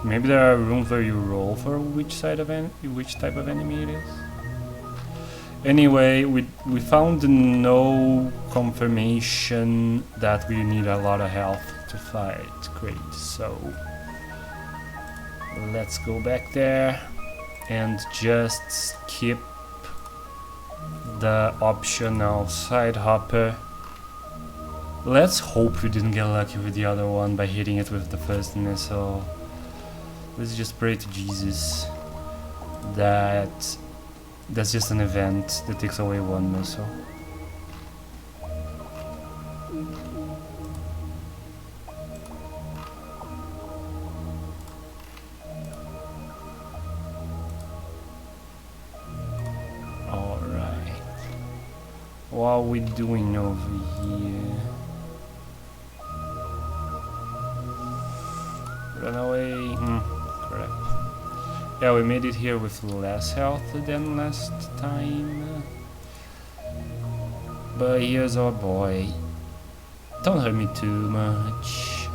Maybe there are rooms where you roll for which type of enemy it is. Anyway, we found no confirmation that we need a lot of health to fight Kraid, so let's go back there and just skip the optional side hopper. Let's hope we didn't get lucky with the other one by hitting it with the first missile. Let's just pray to Jesus that that's just an event that takes away one missile. Alright. What are we doing over here? Run away. Crap. Yeah, we made it here with less health than last time. But here's our boy. Don't hurt me too much.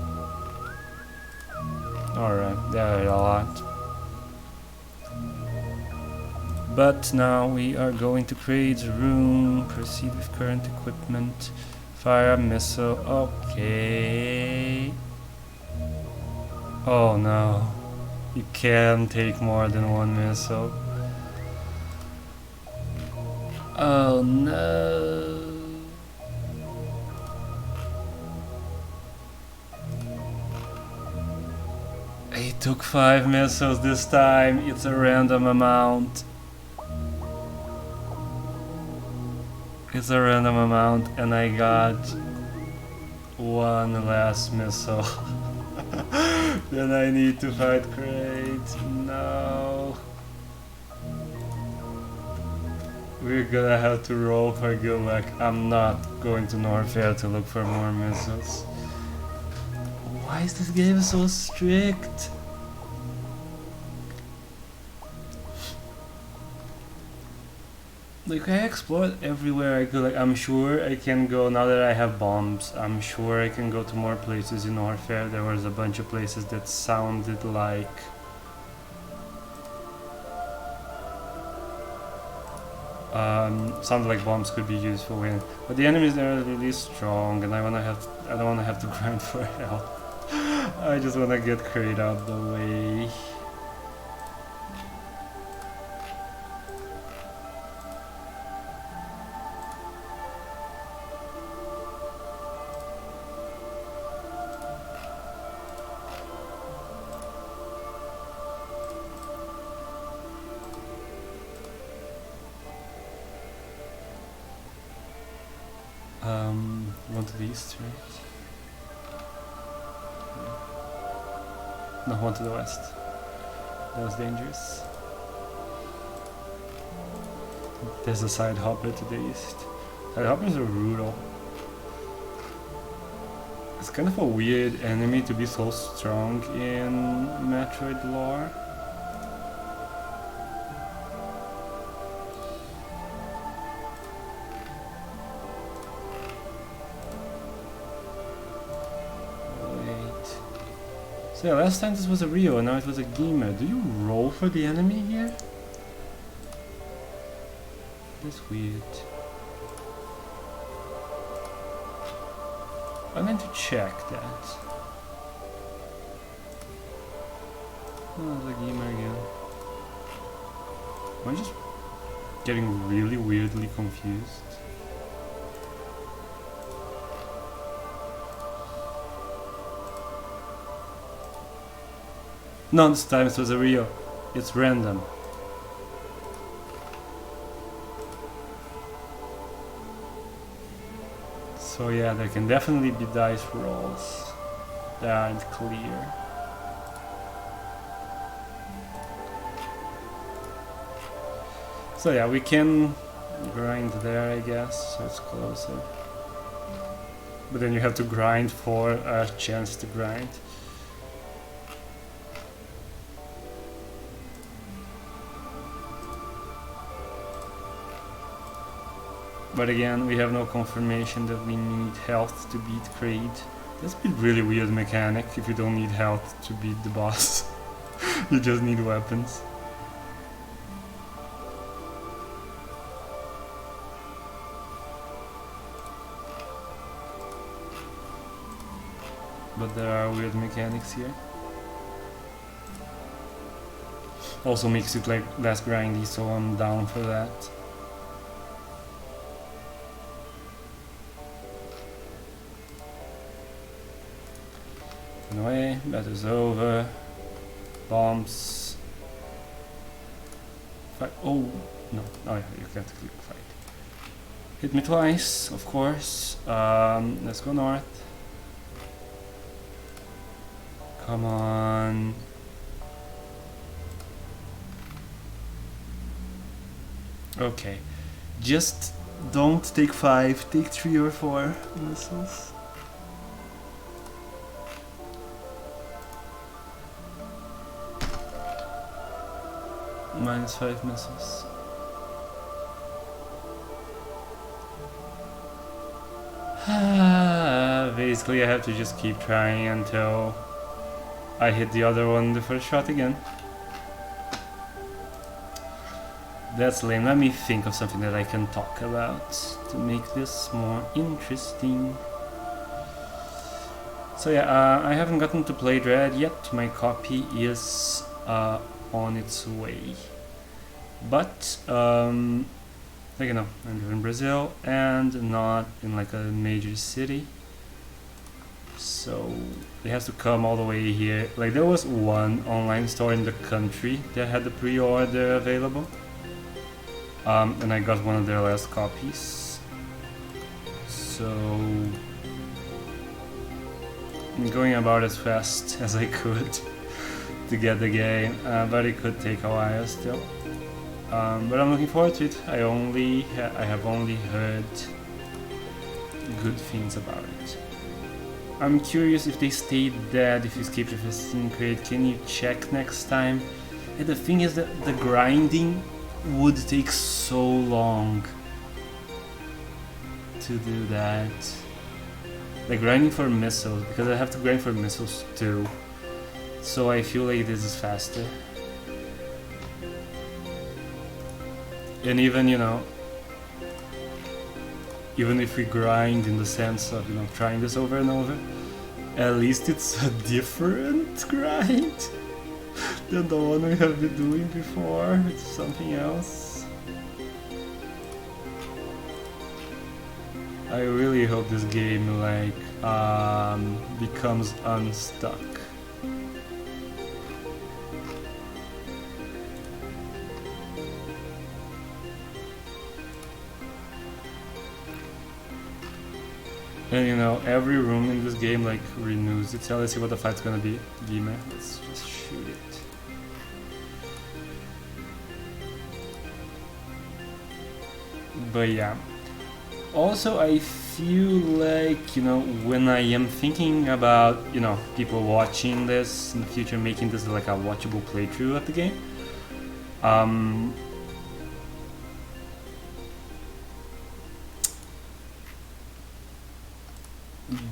Alright, that hurt a lot. But now we are going to Kraid's room. Proceed with current equipment. Fire a missile. Okay. Oh no. You can't take more than one missile. Oh no. He took 5 missiles this time. It's a random amount. It's a random amount and I got one last missile. Then I need to fight Kraid. No. We're gonna have to roll for good luck. I'm not going to Norfair to look for more missiles. Why is this game so strict? Like, I explored everywhere I could. Like, I'm sure I can go, now that I have bombs, I'm sure I can go to more places in Norfair. There was a bunch of places that sounded like bombs could be used for win. But the enemies there are really strong and I don't wanna have to grind for help. I just wanna get Kraid out the way. One to the east, right? No, one to the west. That was dangerous. There's a side hopper to the east. Side hoppers are brutal. It's kind of a weird enemy to be so strong in Metroid lore. So yeah, last time this was a Rio and now it was a Gamer. Do you roll for the enemy here? That's weird. I'm going to check that. Oh, there's a Gamer again. Am I just getting really weirdly confused? No, this time it was a Rio. It's random. So yeah, there can definitely be dice rolls that aren't clear. So yeah, we can grind there, I guess, so it's closer. But then you have to grind for a chance to grind. But again, we have no confirmation that we need health to beat Kraid. That's a really weird mechanic if you don't need health to beat the boss. You just need weapons. But there are weird mechanics here. Also makes it like less grindy, so I'm down for that. Anyway, that is over. Bombs. Fight. Oh no! Oh yeah, you have to click fight. Hit me twice, of course. Let's go north. Come on. Okay, just don't take 5, take 3 or 4 missiles. -5 missiles. Basically I have to just keep trying until I hit the other one the first shot again. That's lame. Let me think of something that I can talk about to make this more interesting. So yeah, I haven't gotten to play Dread yet. My copy is on its way. But like you know, I live in Brazil and not in like a major city, so they have to come all the way here. Like there was one online store in the country that had the pre-order available, and I got one of their last copies. So I'm going about as fast as I could to get the game, but it could take a while still. But I'm looking forward to it. I have only heard good things about it. I'm curious if they stayed dead, if you escape the first Kraid. Can you check next time? And the thing is that the grinding would take so long to do that. Like grinding for missiles, because I have to grind for missiles too. So I feel like this is faster. And even, you know, even if we grind in the sense of, you know, trying this over and over, at least it's a different grind than the one we have been doing before. It's something else. I really hope this game like becomes unstuck. And you know, every room in this game like renews itself. Let's see what the fight's gonna be. Dime, let's just shoot it. But yeah. Also, I feel like, you know, when I am thinking about, you know, people watching this in the future, making this like a watchable playthrough of the game,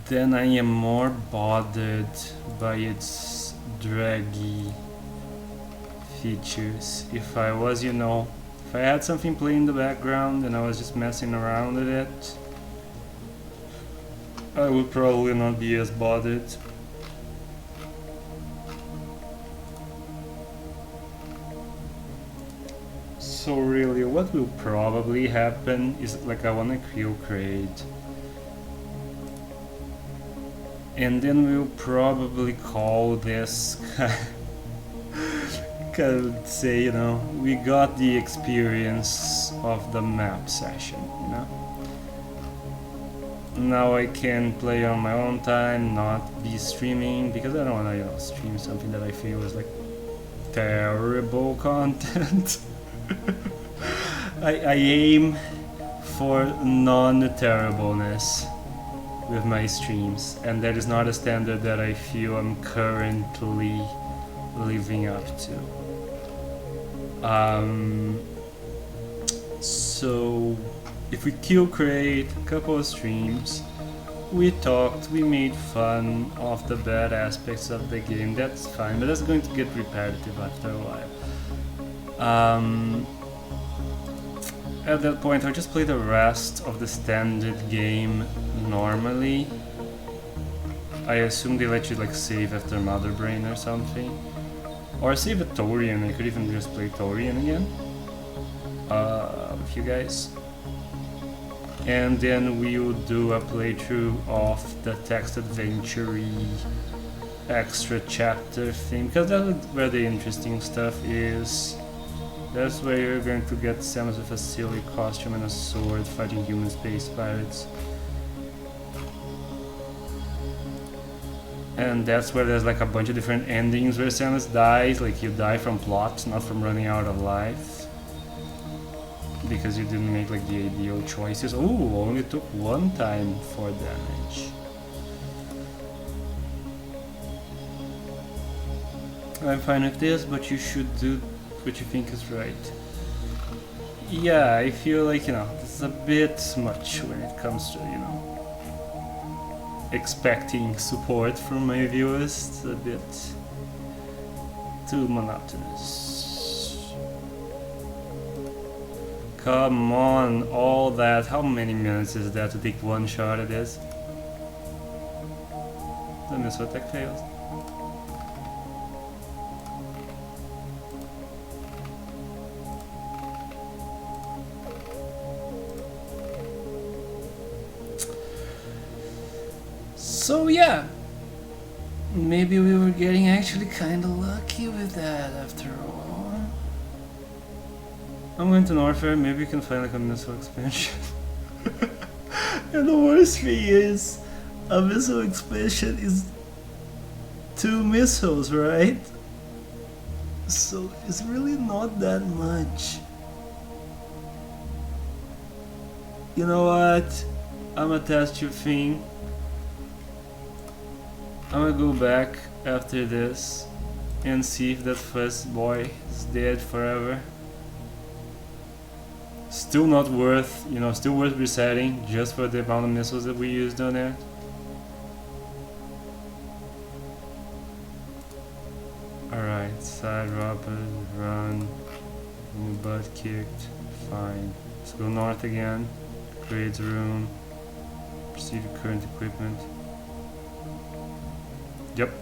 then I am more bothered by its draggy features. If I was, you know, if I had something playing in the background and I was just messing around with it, I would probably not be as bothered. So really, what will probably happen is like I wanna kill Kraid. And then we'll probably call this, could say, you know, we got the experience of the map session, you know? Now I can play on my own time, not be streaming, because I don't wanna, you know, stream something that I feel is like terrible content. I aim for non-terribleness with my streams, and that is not a standard that I feel I'm currently living up to. So if we kill Crate, a couple of streams, we talked, we made fun of the bad aspects of the game, that's fine, but that's going to get repetitive after a while. At that point I'll just play the rest of the standard game normally. I assume they let you like save after Mother Brain or something. Or save a Torian, I could even just play Torian again. With you guys. And then we'll do a playthrough of the text adventure extra chapter thing, because that's where the interesting stuff is. That's where you're going to get Samus with a silly costume and a sword fighting human space pirates. And that's where there's like a bunch of different endings where Samus dies, like you die from plot, not from running out of life. Because you didn't make like the ideal choices. Ooh, only took 1 time for damage. I'm fine with this, but you should do what you think is right. Yeah, I feel like, you know, this is a bit much when it comes to, you know, expecting support from my viewers. It's a bit too monotonous. Come on, all that. How many minutes is that to take 1 shot at this? The missile attack fails. So yeah, maybe we were getting actually kinda lucky with that after all. I'm going to Norfair, maybe we can find like a missile expansion. And the worst thing is, a missile expansion is 2 missiles, right? So it's really not that much. You know what? I'ma test your thing. I'm gonna go back after this and see if that first boy is dead forever. Still not worth, you know, still worth resetting just for the amount of missiles that we used on it. Alright, side robbers, run, butt kicked, fine. Let's go north again, create room, proceed with current equipment. Yep,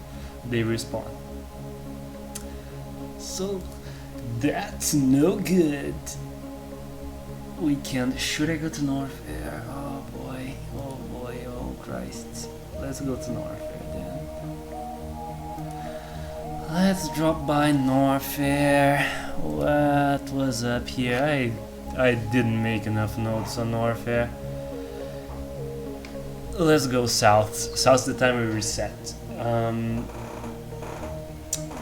they respawn. So that's no good. We can't. Should I go to Norfair? Oh boy, oh Christ. Let's go to Norfair then. Let's drop by Norfair. What was up here? I didn't make enough notes on Norfair. Let's go south. South's the time we reset.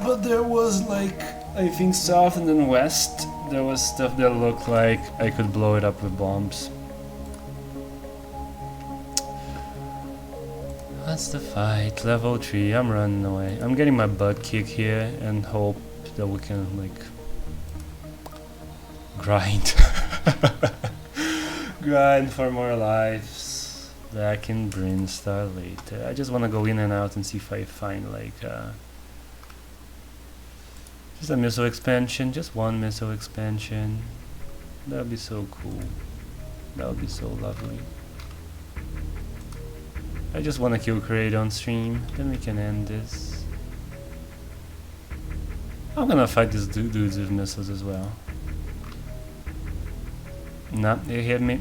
But there was like, I think south and then west, there was stuff that looked like I could blow it up with bombs. That's the fight, level 3, I'm running away. I'm getting my butt kicked here and hope that we can like grind. Grind for more lives. Back in Brinstar later. I just want to go in and out and see if I find like just a missile expansion, just 1 missile expansion. That would be so cool. That would be so lovely. I just want to kill Kraid on stream, then we can end this. I'm gonna fight these dudes with missiles as well. Nah, they hit me.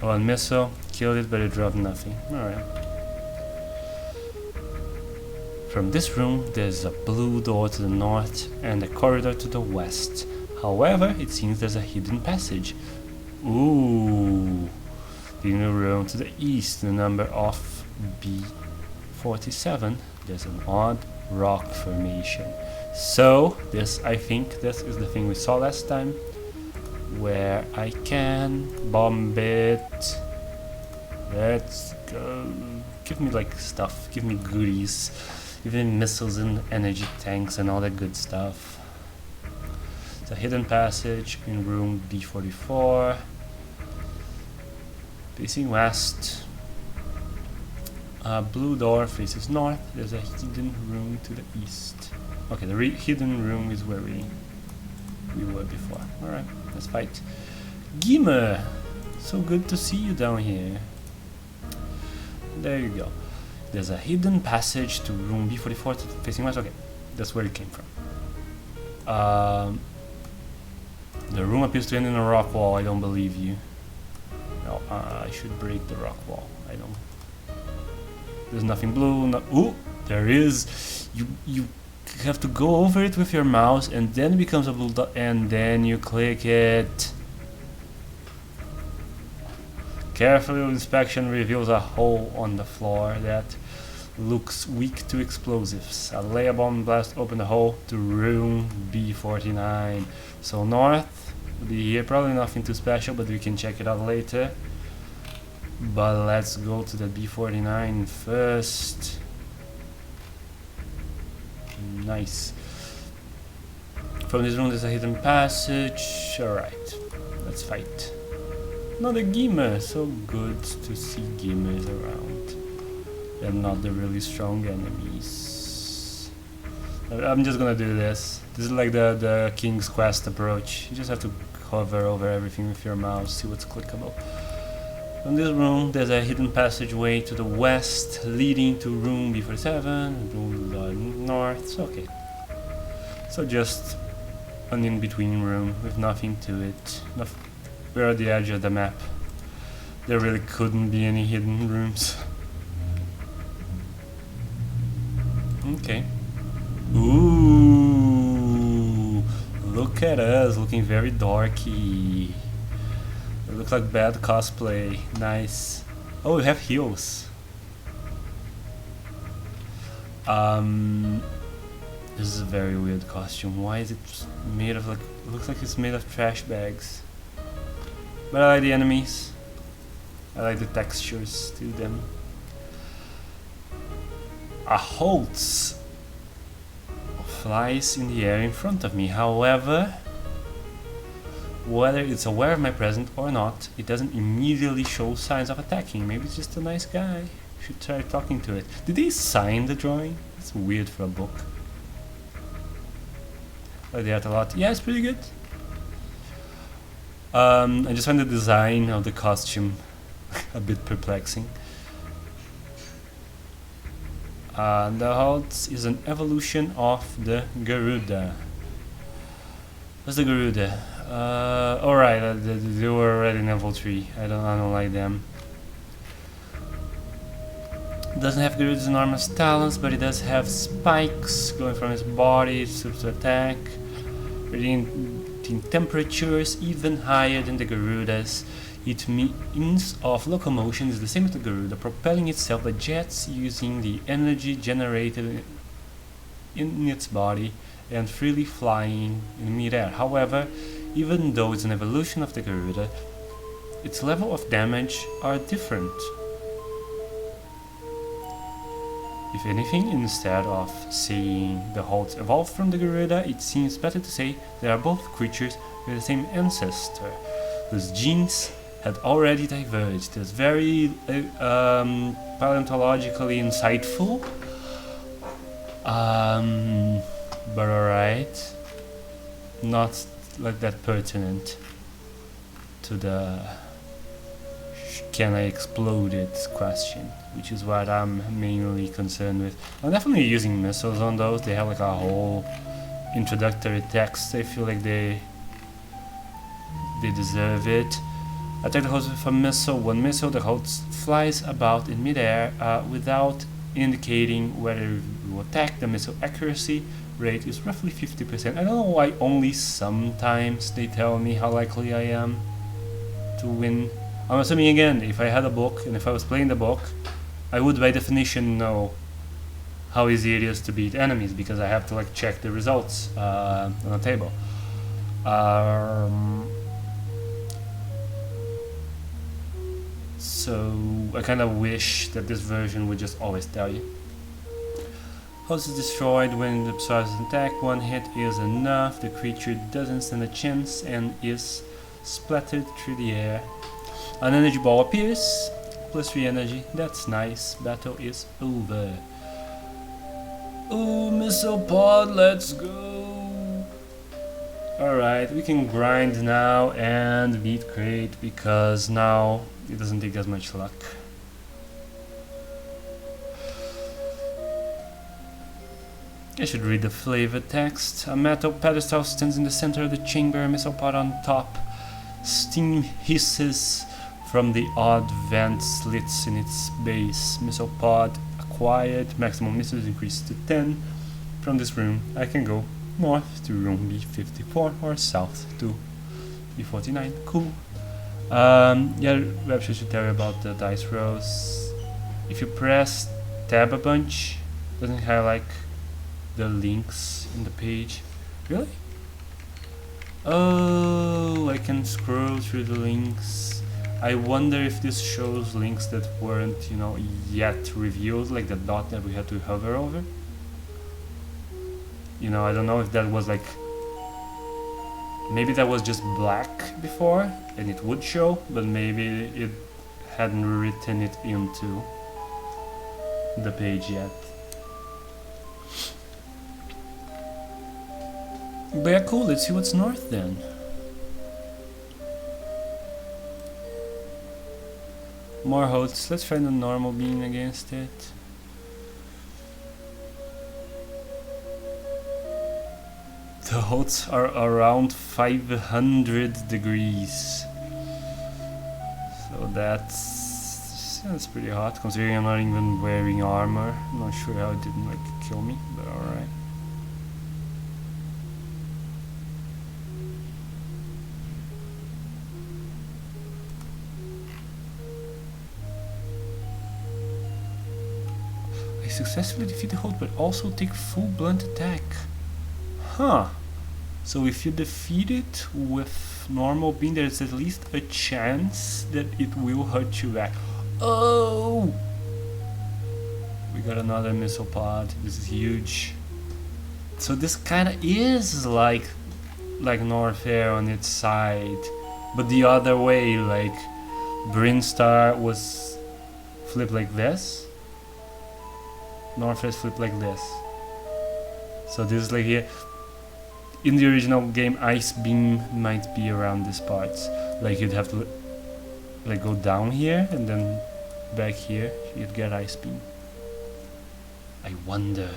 1 missile, killed it, but it dropped nothing. Alright. From this room, there's a blue door to the north and a corridor to the west. However, it seems there's a hidden passage. Ooh. In a room to the east, the number of B47, there's an odd rock formation. So, I think this is the thing we saw last time, where I can bomb it. Let's go. Give me like stuff, give me goodies, give me missiles and energy tanks and all that good stuff. It's a hidden passage in room B44. Facing west. Blue door faces north. There's a hidden room to the east. Okay, the hidden room is where we were before. Alright, let's fight. Gimmer! So good to see you down here. There you go. There's a hidden passage to room B44 facing west. Okay, that's where it came from. The room appears to end in a rock wall. I don't believe you. No, I should break the rock wall. I don't. There's nothing blue. No, ooh, there is. You have to go over it with your mouse, and then it becomes a blue dot, and then you click it. Careful inspection reveals a hole on the floor that looks weak to explosives. A layer bomb blast opened the hole to room B49. So north will be here. Probably nothing too special, but we can check it out later. But let's go to the B49 first. Nice. From this room there's a hidden passage. Alright, let's fight. Another Gimmer. So good to see Gimmers around. They're not the really strong enemies. I'm just gonna do this. This is like the King's Quest approach. You just have to hover over everything with your mouse, see what's clickable. In this room, there's a hidden passageway to the west, leading to room B47, room north. So, okay. So just an in-between room with nothing to it. We're at the edge of the map. There really couldn't be any hidden rooms. Okay. Ooh, look at us, looking very darky. It looks like bad cosplay. Nice. Oh, we have heels. This is a very weird costume. Why is it made of like? It looks like it's made of trash bags. But I like the enemies. I like the textures to them. A Holtz flies in the air in front of me. However, whether it's aware of my presence or not, it doesn't immediately show signs of attacking. Maybe it's just a nice guy. Should try talking to it. Did they sign the drawing? That's weird for a book. I like the art a lot. Yeah, it's pretty good. I just find the design of the costume a bit perplexing. The Holtz is an evolution of the Garuda. What's the Garuda? Alright, they were already in level 3. I don't like them. Doesn't have Garuda's enormous talons, but it does have spikes going from its body to attack. Radiating temperatures even higher than the Garuda's. Its means of locomotion is the same as the Garuda, propelling itself by jets using the energy generated in its body and freely flying in mid-air. However, even though it's an evolution of the Garuda, its level of damage are different. If anything, instead of saying the Holtz evolved from the Garuda, it seems better to say they are both creatures with the same ancestor, whose genes had already diverged. It's very paleontologically insightful. But alright. Not like that pertinent to the can I explode it question, which is what I'm mainly concerned with. I'm definitely using missiles on those. They have like a whole introductory text. I feel like they deserve it. Attack the host with a missile. One missile, the host flies about in midair without indicating whether you attack. The missile accuracy rate is roughly 50%. I don't know why only sometimes they tell me how likely I am to win. I'm assuming again, if I had a book and if I was playing the book, I would by definition know how easy it is to beat enemies because I have to like check the results on a table. So I kind of wish that this version would just always tell you. Host is destroyed when it absorbs an attack. One hit is enough. The creature doesn't stand a chance and is splattered through the air. An energy ball appears, plus 3 energy. That's nice. Battle is over. Ooh, missile pod, let's go. Alright, we can grind now and beat Crate because now it doesn't take as much luck. I should read the flavor text. A metal pedestal stands in the center of the chamber, a missile pod on top. Steam hisses from the odd vent slits in its base. Missile pod acquired. Maximum missiles increased to 10. From this room, I can go north to room B54 or south to B49. Cool. Yeah, website should tell you about the dice rolls. If you press tab a bunch, doesn't it highlight the links in the page? Really? Oh, I can scroll through the links. I wonder if this shows links that weren't, you know, yet revealed, like the dot that we had to hover over. You know, I don't know if that was like, maybe that was just black before and it would show, but maybe it hadn't written it into the page yet. But yeah, cool, let's see what's north then. More hosts, let's try the normal beam against it. The hosts are around 500 degrees. So that's pretty hot, considering I'm not even wearing armor. I'm not sure how it didn't like kill me, but alright. Successfully defeat the hold, but also take full blunt attack. Huh. So if you defeat it with normal beam, there's at least a chance that it will hurt you back. Oh! We got another missile pod. This is huge. So this kinda is like North Air on its side, but the other way, like Brinstar was flipped like this. North is flipped like this. So this is like here. In the original game, Ice Beam might be around these parts. Like you'd have to like go down here and then back here. You'd get Ice Beam. I wonder.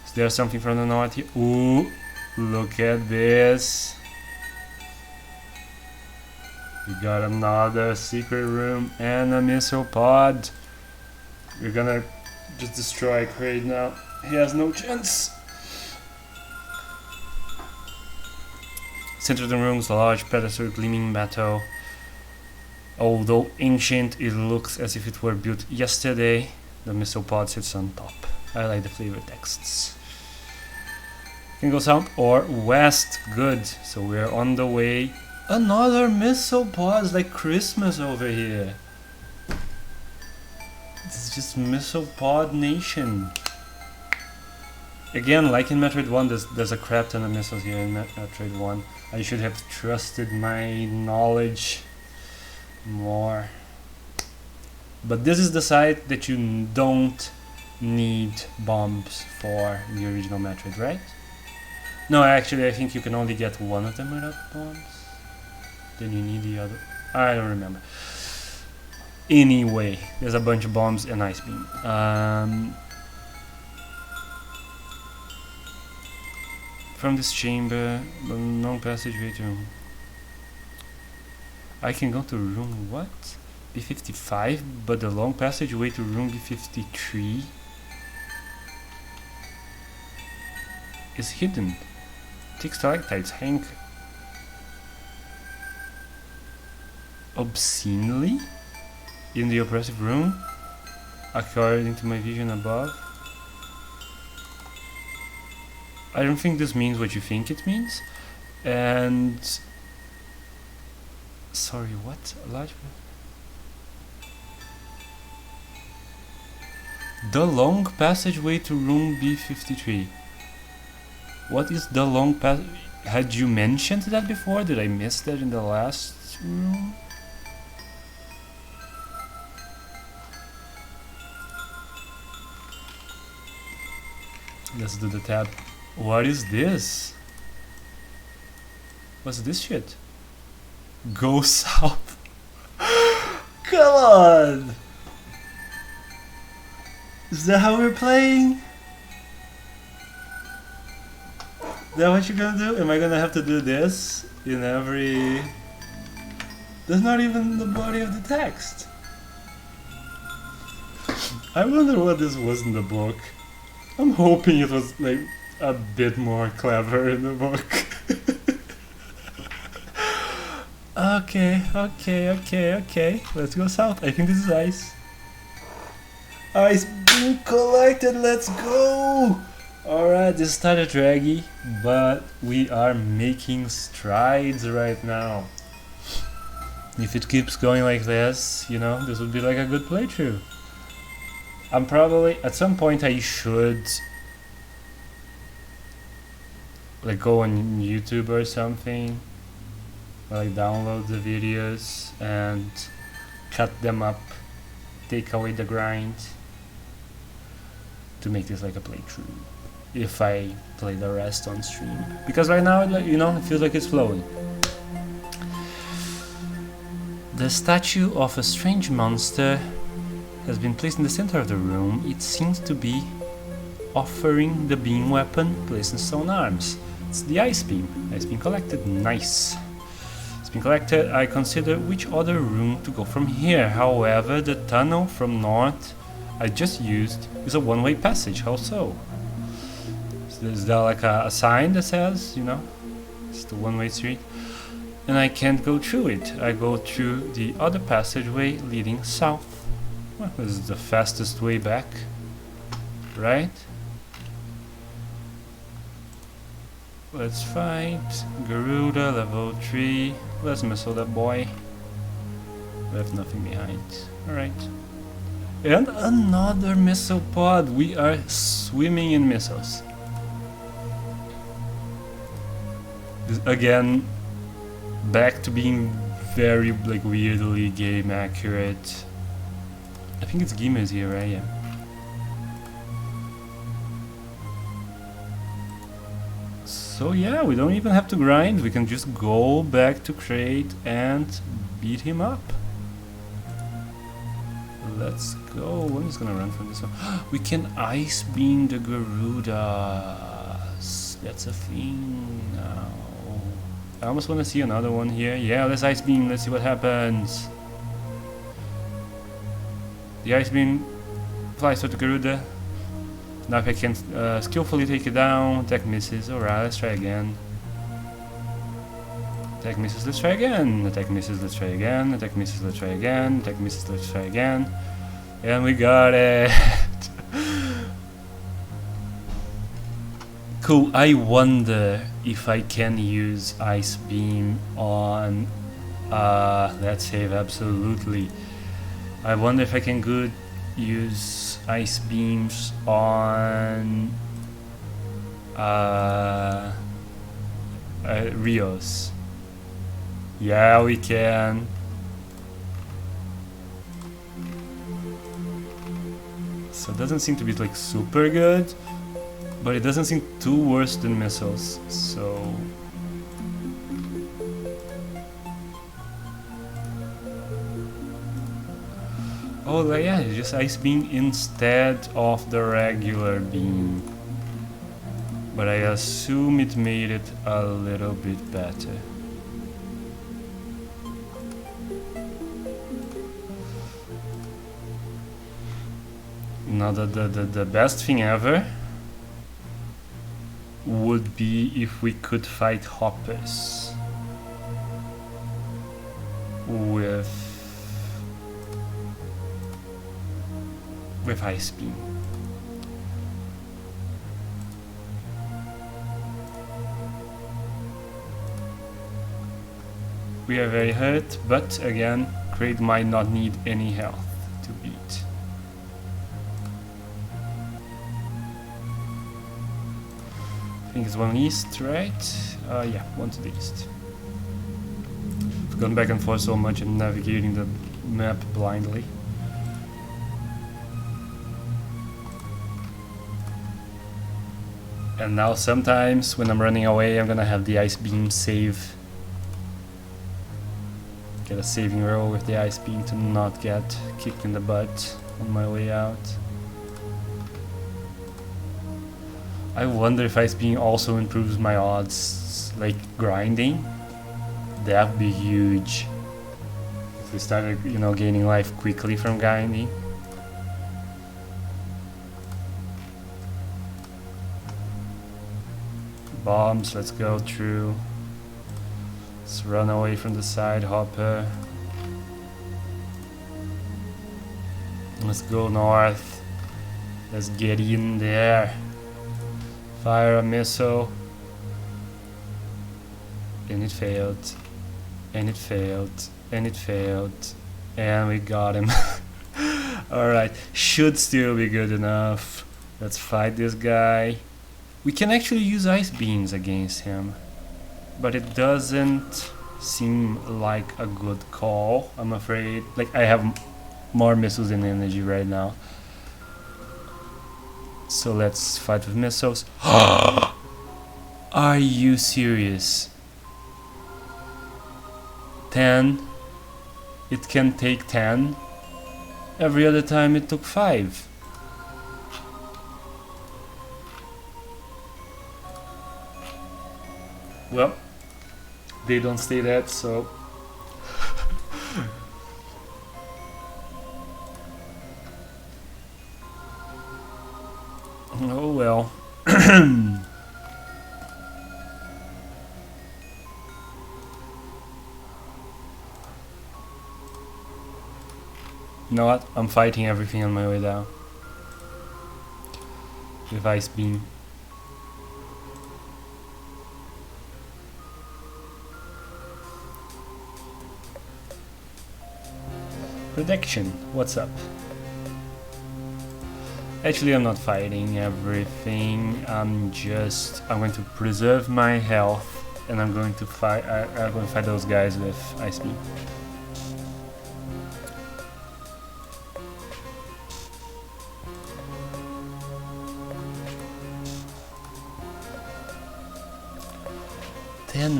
Is there something from the north here? Ooh, look at this. We got another secret room and a missile pod. We're gonna just destroy Crate now. He has no chance. Center of the room is a large pedestal gleaming metal. Although ancient, it looks as if it were built yesterday. The missile pod sits on top. I like the flavor texts. Can go south or west. Good. So we're on the way. Another missile pod. It's like Christmas over here. It's just missile pod nation. Again, like in Metroid 1, there's a crap ton of missiles here in Metroid 1. I should have trusted my knowledge more. But this is the side that you don't need bombs for in the original Metroid, right? No, actually I think you can only get one of them without bombs. Then you need the other. I don't remember. Anyway, there's a bunch of bombs and Ice Beam. From this chamber, the long passageway to... I can go to room what? B55, but the long passageway to room B53 is hidden. Thick stalactites hang obscenely in the oppressive room, according to my vision above. I don't think this means what you think it means. And... sorry, what? A large... The long passageway to room B53. What is the long passage? Had you mentioned that before? Did I miss that in the last next room. Let's do the tab. What is this? What's this shit? Go south. Come on! Is that how we're playing? Is that what you're gonna do? Am I gonna have to do this in every... That's not even the body of the text. I wonder what this was in the book. I'm hoping it was like a bit more clever in the book. Okay. Let's go south. I think this is ice. Ice being collected. Let's go. Alright, this started draggy, but we are making strides right now. If it keeps going like this, you know, this would be like a good playthrough. I'm probably, at some point I should like go on YouTube or something, like download the videos and cut them up, take away the grind to make this like a playthrough if I play the rest on stream, because right now, like, you know, it feels like it's flowing. The statue of a strange monster has been placed in the center of the room. It seems to be offering the beam weapon placed in stone arms. It's the ice beam. Ice beam collected. Nice. It's been collected. I consider which other room to go from here. However, the tunnel from north I just used is a one-way passage. How so? Is there like a sign that says, you know, it's the one-way street? And I can't go through it. I go through the other passageway leading south. Well, this is the fastest way back, right? Let's fight Garuda, level 3. Let's missile that boy. Left nothing behind. Alright. And another missile pod. We are swimming in missiles. Again, back to being very like weirdly game accurate. I think it's Gima's here, right? Yeah. So yeah, we don't even have to grind. We can just go back to crate and beat him up. Let's go. I'm just gonna run from this one. We can ice beam the Garudas. That's a thing now. I almost want to see another one here. Yeah, let's ice beam. Let's see what happens. The ice beam flies to the Garuda. Now if I can skillfully take it down. Attack misses. Alright, let's try again. Attack misses, let's try again. Attack misses, let's try again. Attack misses, let's try again. Attack misses, let's try again. And we got it. Cool. I wonder if I can use ice beam on let's save. Absolutely. I wonder if I can use ice beams on Rios. Yeah, we can. So it doesn't seem to be like super good, but it doesn't seem too worse than missiles. So oh yeah, it's just ice beam instead of the regular beam. But I assume it made it a little bit better. Now the best thing ever would be if we could fight hoppers with ice beam. We are very hurt, but again, Kraid might not need any health to beat. I think it's one east, right? Yeah, one to the east. gone back and forth so much and navigating the map blindly. And now sometimes when I'm running away, I'm gonna have the ice beam save. Get a saving roll with the ice beam to not get kicked in the butt on my way out. I wonder if ice beam also improves my odds, like grinding. That'd be huge. If we started, you know, gaining life quickly from grinding. Bombs, let's go through. Let's run away from the side hopper. Let's go north. Let's get in there. Fire a missile. And it failed. And it failed. And it failed. And we got him. Alright, should still be good enough. Let's fight this guy. We can actually use ice beams against him, but it doesn't seem like a good call, I'm afraid. Like, I have more missiles than energy right now. So let's fight with missiles. Are you serious? 10? It can take 10? Every other time it took 5. Well, they don't stay dead, so... Oh well. You know what? I'm fighting everything on my way down. With ice beam. Prediction, what's up? Actually, I'm not fighting everything. I'm going to preserve my health, and I'm going to fight. I'm going to fight those guys with ice beam.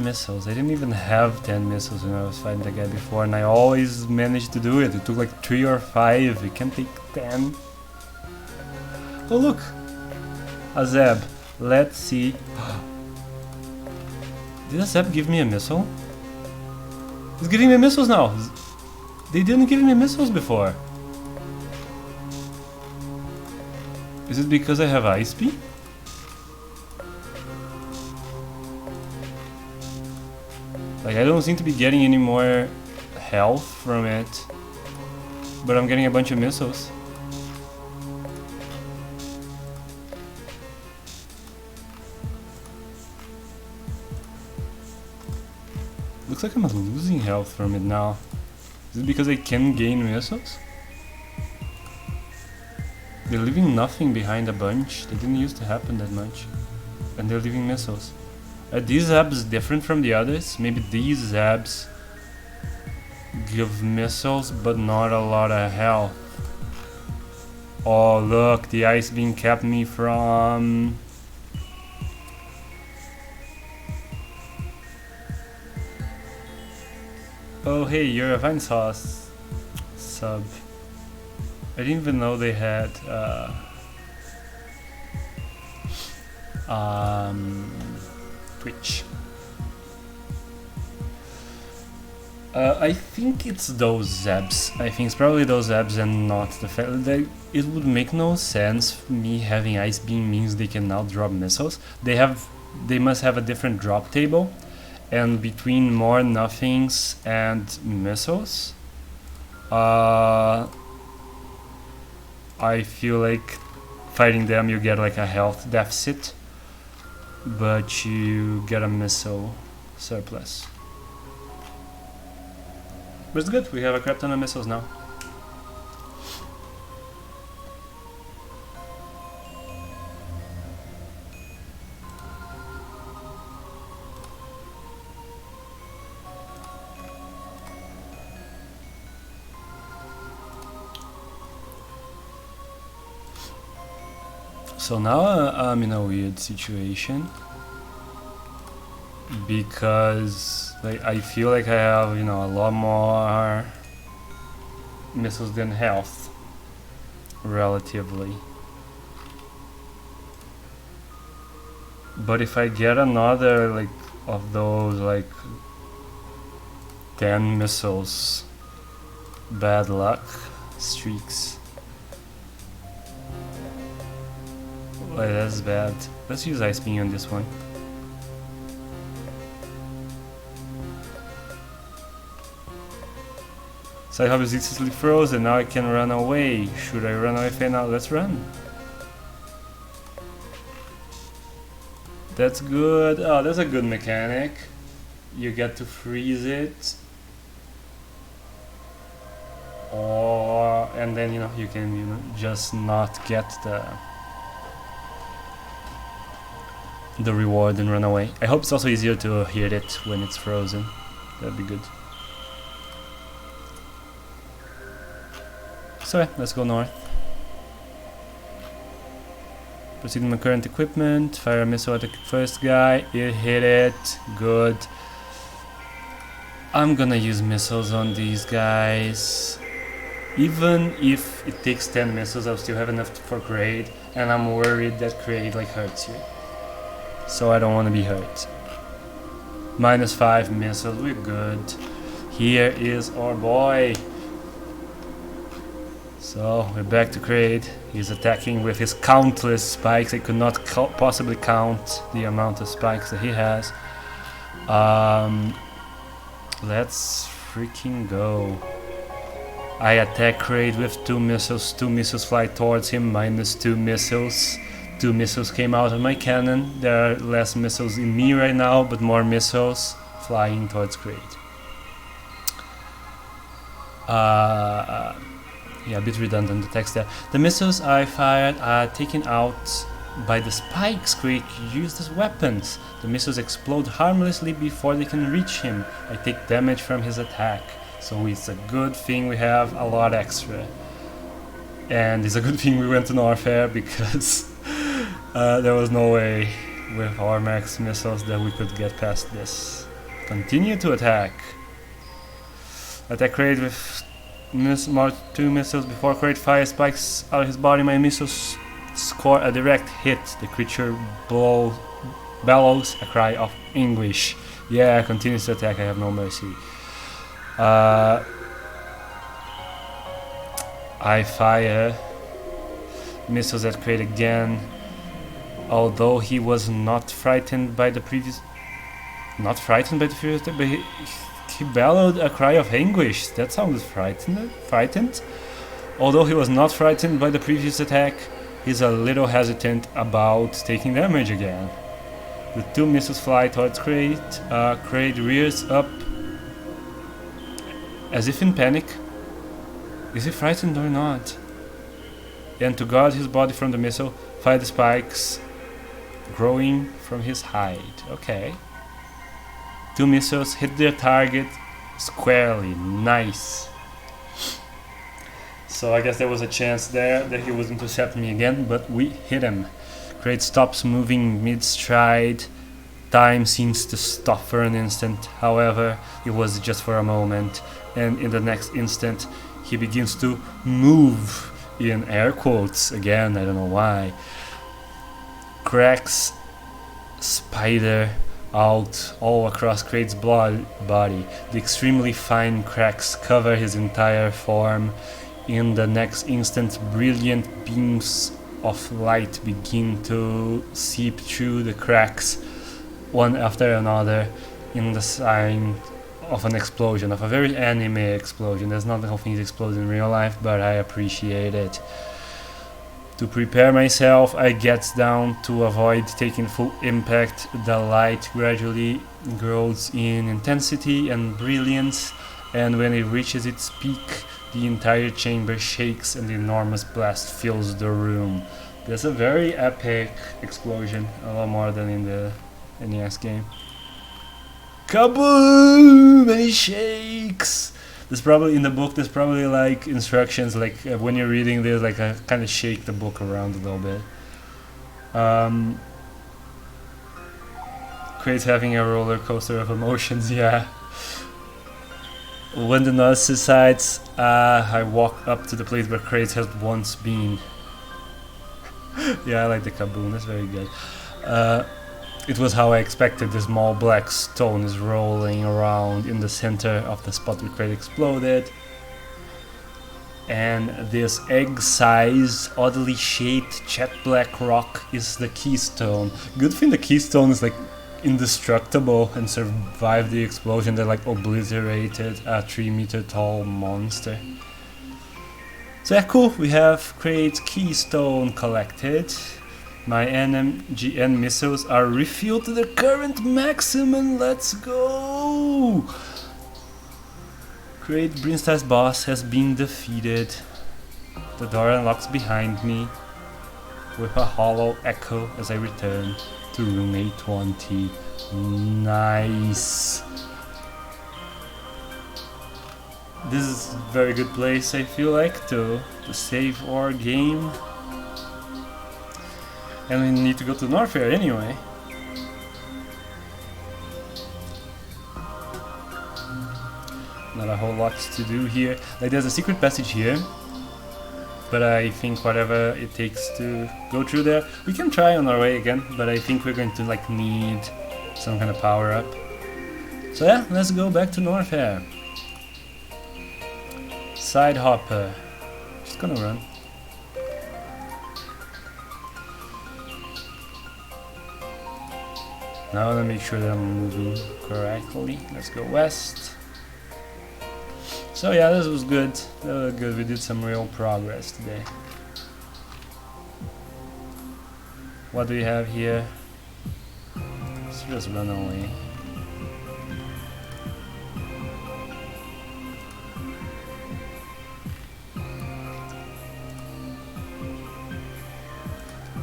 Missiles. I didn't even have 10 missiles when I was fighting the guy before, and I always managed to do it. It took like 3 or 5. You can't take 10. Oh look! A Zeb. Let's see. Did a Zeb give me a missile? He's giving me missiles now! They didn't give me missiles before. Is it because I have ice beam? Like, I don't seem to be getting any more health from it, but I'm getting a bunch of missiles. Looks like I'm losing health from it now. Is it because I can gain missiles? They're leaving nothing behind a bunch. They didn't used to happen that much. And they're leaving missiles. Are these Zabs different from the others? Maybe these Zabs give missiles but not a lot of health. Oh look, the ice beam kept me from... Oh hey, you're a Vine Sauce sub. I didn't even know they had Twitch. I think it's those Zabs. I think it's probably those Zabs and not the fact that it would make no sense me having ice beam means they can now drop missiles. They must have a different drop table, and between more nothings and missiles, I feel like fighting them you get like a health deficit, but you get a missile surplus. But it's good, we have a crap ton of missiles now. So now I'm in a weird situation because like I feel like I have, you know, a lot more missiles than health relatively. But if I get another like of those like 10 missiles, bad luck streaks. Like, that's bad. Let's use Ice Beam on this one. So I have resistantly frozen, now I can run away. Should I run away now? Let's run. That's good. Oh, that's a good mechanic. You get to freeze it. Or, and then, you know, you can, you know, just not get the reward and run away. I hope it's also easier to hit it when it's frozen. That'd be good. So yeah, let's go north. Proceed with my current equipment. Fire a missile at the first guy. It hit it. Good. I'm gonna use missiles on these guys. Even if it takes 10 missiles, I'll still have enough for Kraid, and I'm worried that Kraid like hurts you. So I don't want to be hurt. -5 missiles, we're good. Here is our boy. So we're back to Kraid. He's attacking with his countless spikes. I could not possibly count the amount of spikes that he has. Let's freaking go. I attack Kraid with 2 missiles. 2 missiles fly towards him, -2 missiles. 2 missiles came out of my cannon. There are less missiles in me right now, but more missiles flying towards Kraid. Yeah, a bit redundant, the text there. The missiles I fired are taken out by the spikes Kraid used as weapons. The missiles explode harmlessly before they can reach him. I take damage from his attack. So it's a good thing we have a lot extra. And it's a good thing we went to Norfair because there was no way with our max missiles that we could get past this. Continue to attack. Attack Kraid with 2 missiles before Kraid fires spikes out of his body. My missiles score a direct hit. The creature bellows a cry of anguish. Yeah, continues to attack. I have no mercy. I fire missiles at Kraid again. Although he was not frightened by the previous attack, but he bellowed a cry of anguish. That sounds frightened. Although he was not frightened by the previous attack, he's a little hesitant about taking damage again. The 2 missiles fly towards Kraid. Kraid rears up as if in panic. Is he frightened or not? And to guard his body from the missile, fire the spikes growing from his hide. Okay. 2 missiles hit their target squarely. Nice. So I guess there was a chance there that he would intercept me again, but we hit him. Kraid stops moving mid-stride. Time seems to stop for an instant. However, it was just for a moment. And in the next instant, he begins to move, in air quotes again, I don't know why. Cracks spider out all across Kraid's body. The extremely fine cracks cover his entire form. In the next instant, brilliant beams of light begin to seep through the cracks, one after another, in the sign of an explosion, of a very anime explosion. There's not how things explode in real life, but I appreciate it. To prepare myself, I get down to avoid taking full impact. The light gradually grows in intensity and brilliance, and when it reaches its peak, the entire chamber shakes and the enormous blast fills the room. There's a very epic explosion, a lot more than in the NES game. Kaboom! And it shakes! There's probably, in the book, there's probably like instructions, like when you're reading this, like kind of shake the book around a little bit. Um, Crate's having a roller coaster of emotions, yeah. When the noise subsides, I walk up to the place where Crate has once been. Yeah, I like the kaboom, that's very good. It was how I expected. The small black stone is rolling around in the center of the spot where Crate exploded. And this egg-sized, oddly shaped jet black rock is the keystone. Good thing the keystone is like indestructible and survived the explosion that like obliterated a 3-meter tall monster. So yeah, cool, we have Crate's keystone collected. My NMGN missiles are refueled to their current maximum, let's go! Crate Brinstar's boss has been defeated. The door unlocks behind me with a hollow echo as I return to room 820. Nice! This is a very good place, I feel like, to save our game. And we need to go to Norfair anyway. Not a whole lot to do here. Like, there's a secret passage here, but I think whatever it takes to go through there, we can try on our way again, but I think we're going to like need some kind of power up. So yeah, let's go back to Norfair. Side hopper. Just gonna run. Now I want to make sure that I'm moving correctly. Let's go west. So yeah, this was good. That was good. We did some real progress today. What do we have here? Let's just run away.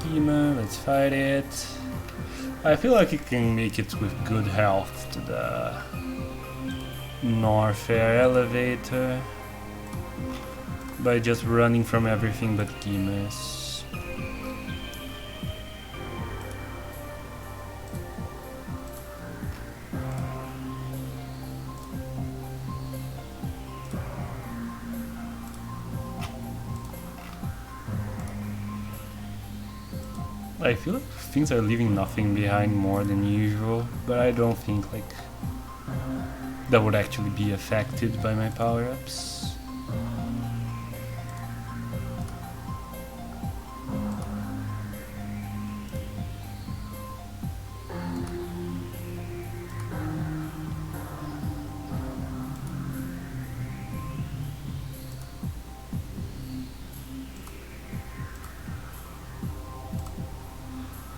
Demon, let's fight it. I feel like it can make it with good health to the Norfair elevator by just running from everything but Gimus. I feel like things are leaving nothing behind more than usual, but I don't think like that would actually be affected by my power-ups.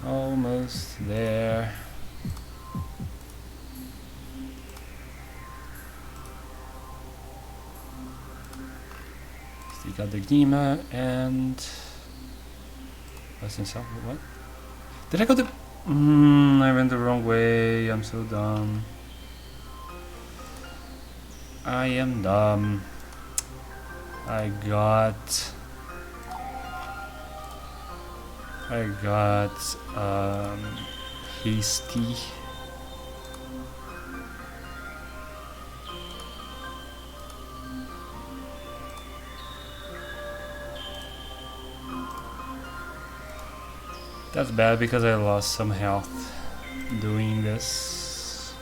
Almost there. Still got the Gima and what's inside? What? Did I go the? I went the wrong way. I'm so dumb. I am dumb. I got hasty. That's bad because I lost some health doing this.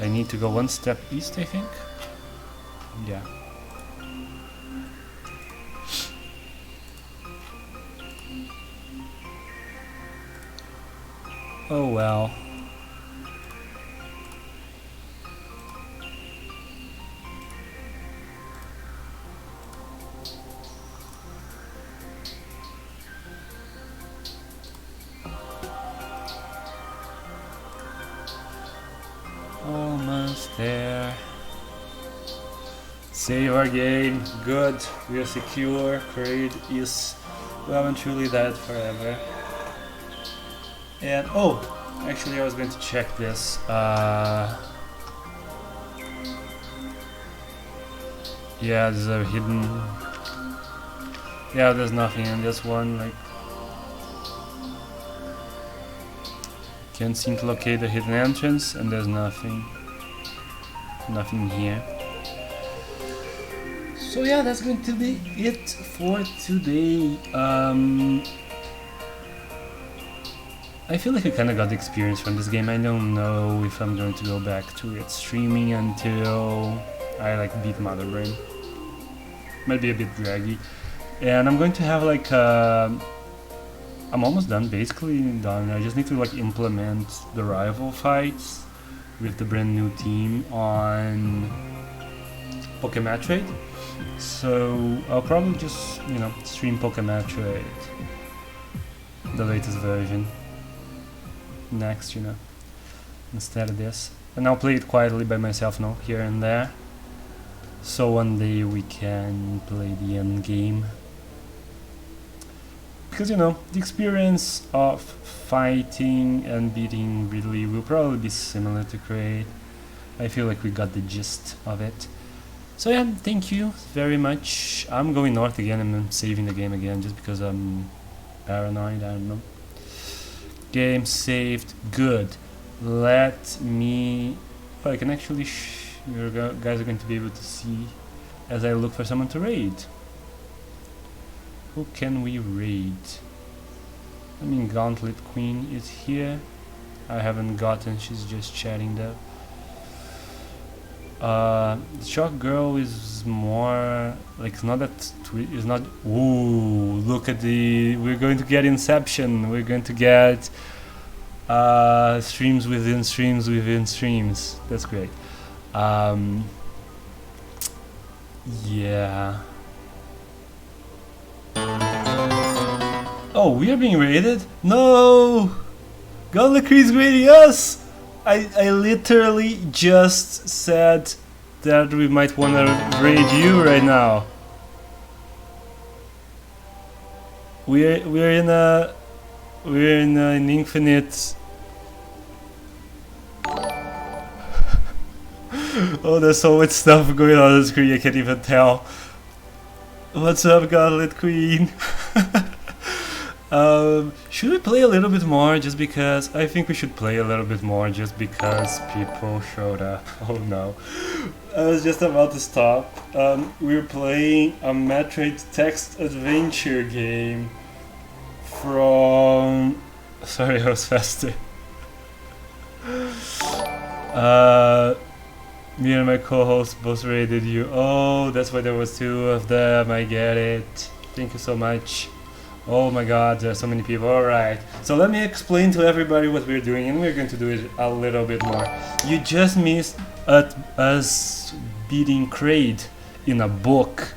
I need to go one step east, I think. Yeah. Oh well. Almost there. Save our game. Good. We are secure. Crate is well and truly dead forever. And oh, actually I was going to check this. Yeah, there's a hidden Yeah, there's nothing in this one. Like, can't seem to locate the hidden entrance, and there's nothing here. So yeah, that's going to be it for today. I feel like I kind of got the experience from this game. I don't know if I'm going to go back to it streaming until I like beat Mother Brain. Might be a bit draggy, and I'm going to have like I'm almost done, basically done. I just need to like implement the rival fights with the brand new team on Metroid. So I'll probably just, you know, stream Metroid, the latest version, next, you know, instead of this. And I'll play it quietly by myself now, here and there. So one day we can play the end game. Because, you know, the experience of fighting and beating Ridley will probably be similar to Kraid. I feel like we got the gist of it. So yeah, thank you very much. I'm going north again and I'm saving the game again just because I'm paranoid, I don't know. Game saved, good. Let me... Oh, I can actually... you guys are going to be able to see as I look for someone to raid. Who can we raid? I mean, Gauntlet Queen is here. I haven't gotten, she's just chatting there. The Shock Girl is more like, it's not that it's not. Ooh, look at the, we're going to get Inception, we're going to get streams within streams within streams. That's great. Yeah. Oh, we are being raided? No! Gauntlet Queen's raiding us! I literally just said that we might wanna raid you right now. We're in an infinite. Oh, there's so much stuff going on the screen, I can't even tell. What's up, Gauntlet Queen? Should we play a little bit more just because? I think we should play a little bit more just because people showed up. Oh no. I was just about to stop. We're playing a Metroid text adventure game from... Sorry, I was faster. Me and my co-host both raided you. Oh, that's why there was two of them. I get it. Thank you so much. Oh my god, there are so many people. Alright, so let me explain to everybody what we're doing, and we're going to do it a little bit more. You just missed us beating Kraid in a book.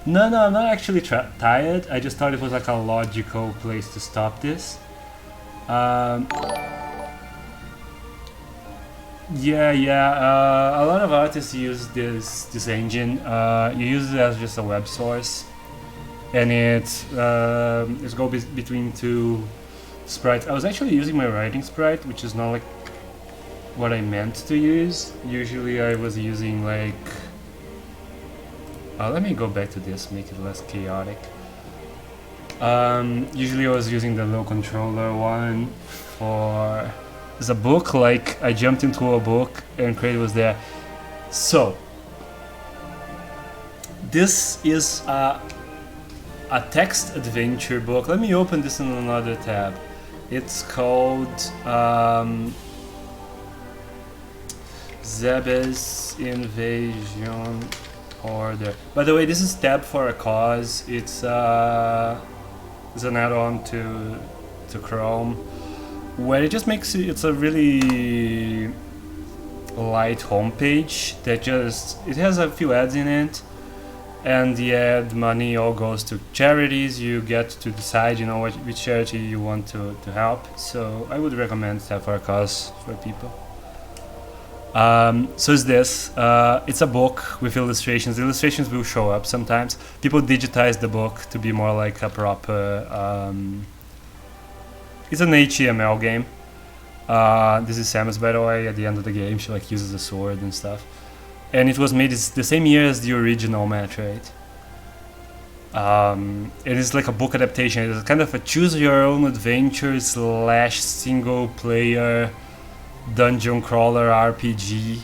No, I'm not actually tired. I just thought it was like a logical place to stop this. Yeah, a lot of artists use this engine. You use it as just a web source, and it's go between two sprites. I was actually using my writing sprite, which is not like what I meant to use. Usually I was using like... let me go back to this, make it less chaotic. Usually I was using the low controller one for... It's a book, like I jumped into a book and Kraid was there. So this is a text adventure book. Let me open this in another tab. It's called Zeb's Invasion Order. By the way, this is tab for a cause. It's an add-on to Chrome, where it just makes it's a really light homepage that just, it has a few ads in it, and the ad money all goes to charities. You get to decide, you know, which charity you want to help. So I would recommend that for a cause for people. So is this. It's a book with illustrations. The illustrations will show up sometimes. People digitize the book to be more like a proper... it's an HTML game. This is Samus, by the way. At the end of the game, she like uses a sword and stuff. and it was made the same year as the original Metroid. It is like a book adaptation. It's kind of a choose-your-own adventure slash single-player dungeon crawler RPG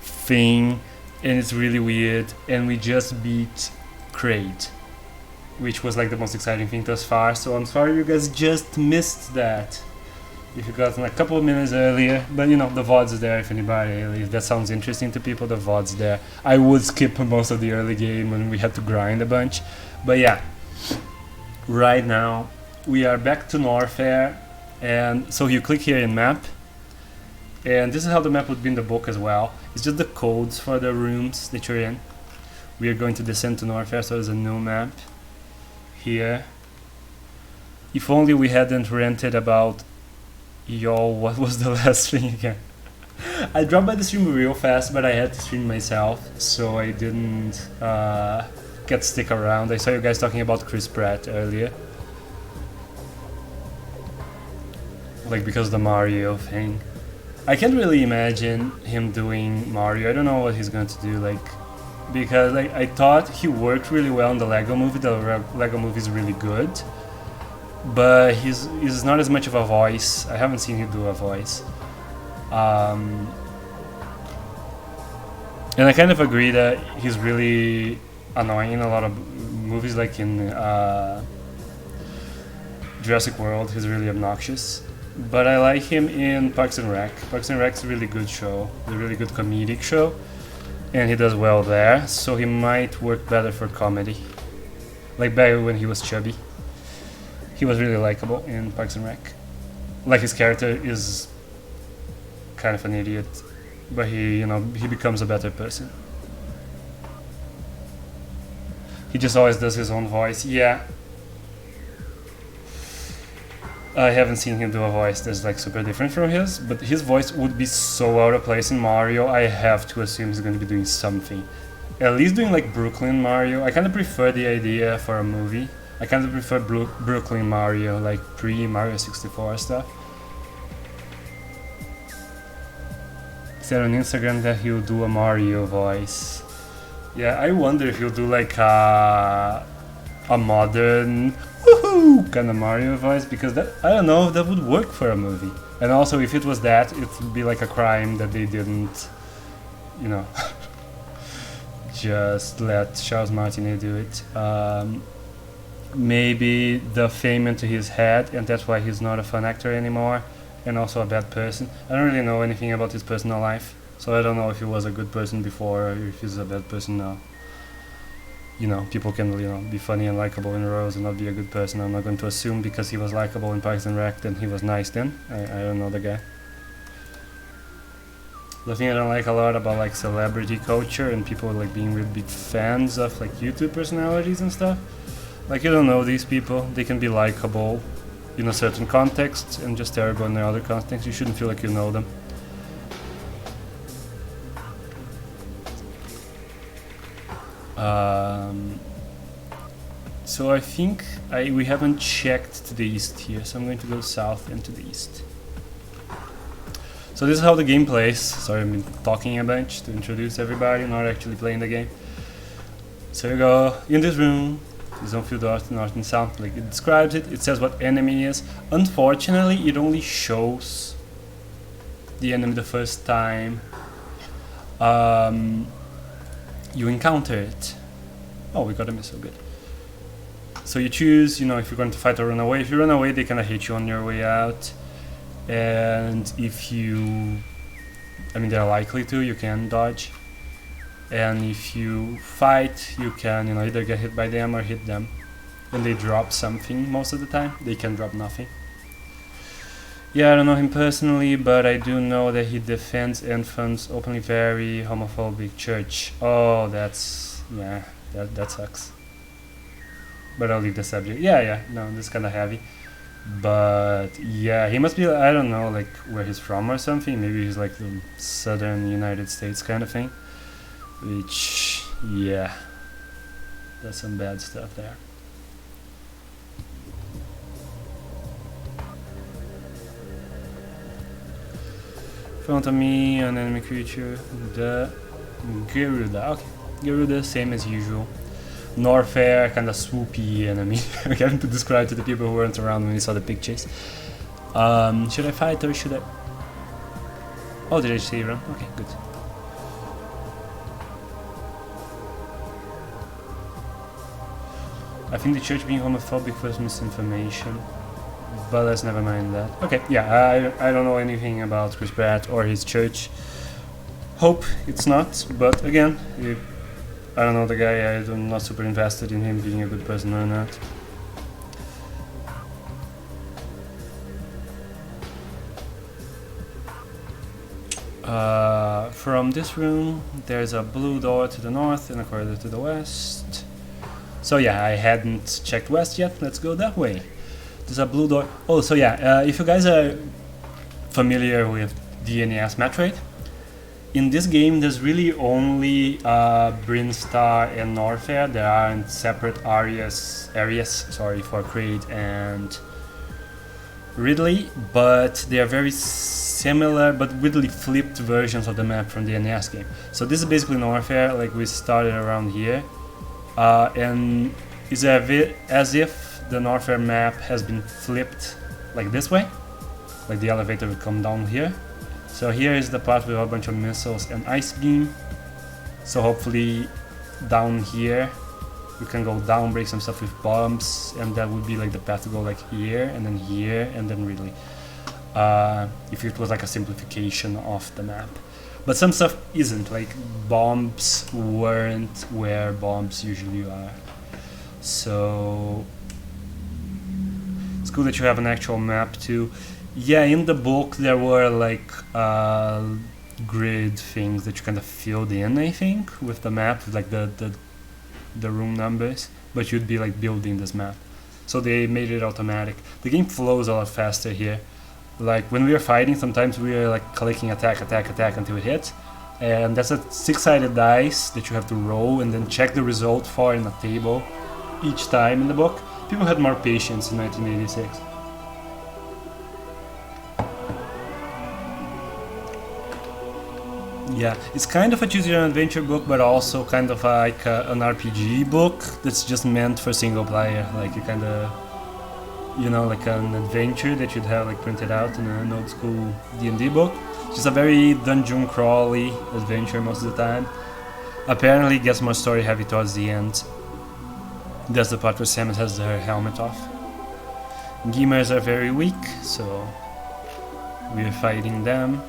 thing, and it's really weird. And we just beat Kraid, which was like the most exciting thing thus far. So I'm sorry you guys just missed that. If you got a couple of minutes earlier, but you know, the VOD's there if anybody, if that sounds interesting to people, the VOD's there. I would skip most of the early game when we had to grind a bunch, but yeah, right now we are back to Norfair, and so you click here in map, and this is how the map would be in the book as well. It's just the codes for the rooms that you're in. We are going to descend to Norfair, so there's a new map here. If only we hadn't rented about what was the last thing again? I dropped by the stream real fast, but I had to stream myself, so I didn't get stick around. I saw you guys talking about Chris Pratt earlier, like because of the Mario thing. I can't really imagine him doing Mario. I don't know what he's going to do, like, because like I thought he worked really well in the Lego movie. The Lego movie is really good, but he's not as much of a voice. I haven't seen him do a voice. And I kind of agree that he's really annoying in a lot of movies, like in Jurassic World, he's really obnoxious. But I like him in Parks and Rec. Parks and Rec is a really good show, a really good comedic show, and he does well there, so he might work better for comedy. Like back when he was chubby. He was really likable in Parks and Rec. Like his character is kind of an idiot, but he becomes a better person. He just always does his own voice. Yeah. I haven't seen him do a voice that's like super different from his, but his voice would be so out of place in Mario. I have to assume he's going to be doing something. At least doing like Brooklyn Mario. I kind of prefer the idea for a movie. I kind of prefer Brooklyn Mario, like pre-Mario 64 stuff. He said on Instagram that he'll do a Mario voice. Yeah, I wonder if he'll do like a modern woohoo kind of Mario voice, because that, I don't know if that would work for a movie. And also, if it was that, it would be like a crime that they didn't, just let Charles Martinet do it. Maybe the fame into his head, and that's why he's not a fun actor anymore, and also a bad person. I don't really know anything about his personal life, so I don't know if he was a good person before or if he's a bad person now. People can be funny and likable in rows and not be a good person. I'm not going to assume because he was likable in Parks and Rec then he was nice then. I don't know the guy. The thing I don't like a lot about like celebrity culture and people like being really big fans of like YouTube personalities and stuff. Like, you don't know these people. They can be likable in a certain context and just terrible in other contexts. You shouldn't feel like you know them. So I think we haven't checked to the east here, so I'm going to go south and to the east. So this is how the game plays. Sorry, I've been talking a bunch to introduce everybody, not actually playing the game. So you go in this room. Zone field north and south, like it describes it. It says what enemy is. Unfortunately, it only shows the enemy the first time you encounter it. Oh, we got a missile, good. So you choose, if you're going to fight or run away. If you run away, they kind of hit you on your way out. And if they're likely to, you can dodge. And if you fight, you can either get hit by them or hit them. When they drop something, most of the time, they can drop nothing. Yeah, I don't know him personally, but I do know that he defends and funds openly very homophobic church. Oh, that sucks. But I'll leave the subject. Yeah, no, this is kind of heavy. But yeah, he must be, I don't know, like where he's from or something. Maybe he's like the southern United States kind of thing. Which, yeah, there's some bad stuff there. In front of me, an enemy creature. Geruda, okay. Geruda, same as usual. Norfair, kind of swoopy enemy. I have to describe to the people who weren't around when we saw the pictures. Should I fight or should I... Oh, did I say run? Okay, good. I think the church being homophobic was misinformation. But let's never mind that. Okay, yeah, I don't know anything about Chris Pratt or his church. Hope it's not, but again, I don't know the guy, I'm not super invested in him being a good person or not. From this room, there's a blue door to the north and a corridor to the west. So yeah, I hadn't checked west yet, let's go that way. There's a blue door. Oh, so yeah, if you guys are familiar with the NES Metroid, in this game there's really only Brinstar and Norfair. There aren't separate areas for Kraid and Ridley, but they are very similar but really flipped versions of the map from the NES game. So this is basically Norfair, like we started around here, and it's as if the Norfair map has been flipped like this way, like the elevator would come down here. So here is the part with a bunch of missiles and ice beam. So hopefully down here we can go down, break some stuff with bombs, and that would be like the path to go like here and then really if it was like a simplification of the map. But some stuff isn't, like bombs weren't where bombs usually are. So it's cool that you have an actual map too. Yeah, in the book there were like grid things that you kind of filled in, I think, with the map, with like the room numbers, but you'd be like building this map. So they made it automatic. The game flows a lot faster here. Like when we were fighting, sometimes we were like clicking attack until it hits. And that's a 6-sided dice that you have to roll and then check the result for in a table each time in the book. People had more patience in 1986. Yeah, it's kind of a choose your own adventure book, but also kind of like an RPG book that's just meant for single player. Like you kind of, you know, like an adventure that you'd have like printed out in an old school D&D book. Just a very dungeon crawly adventure most of the time. Apparently it gets more story heavy towards the end. That's the part where Samus has her helmet off. Gamers are very weak, so we're fighting them.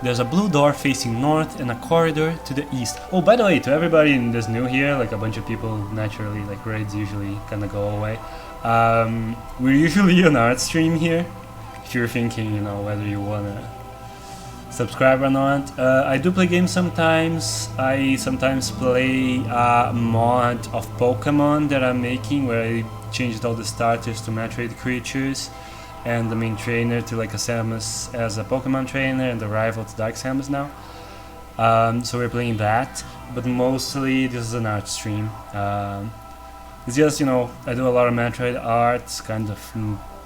There's a blue door facing north and a corridor to the east. Oh, by the way, to everybody that's new here, like a bunch of people naturally, like raids usually kind of go away. We're usually an art stream here. If you're thinking, you know, whether you wanna subscribe or not. I do play games sometimes. I sometimes play a mod of Pokemon that I'm making where I changed all the starters to Metroid creatures and the main trainer to like a Samus as a Pokemon trainer and the rival to Dark Samus now. So we're playing that, but mostly this is an art stream. It's just, you know, I do a lot of Metroid art, kind of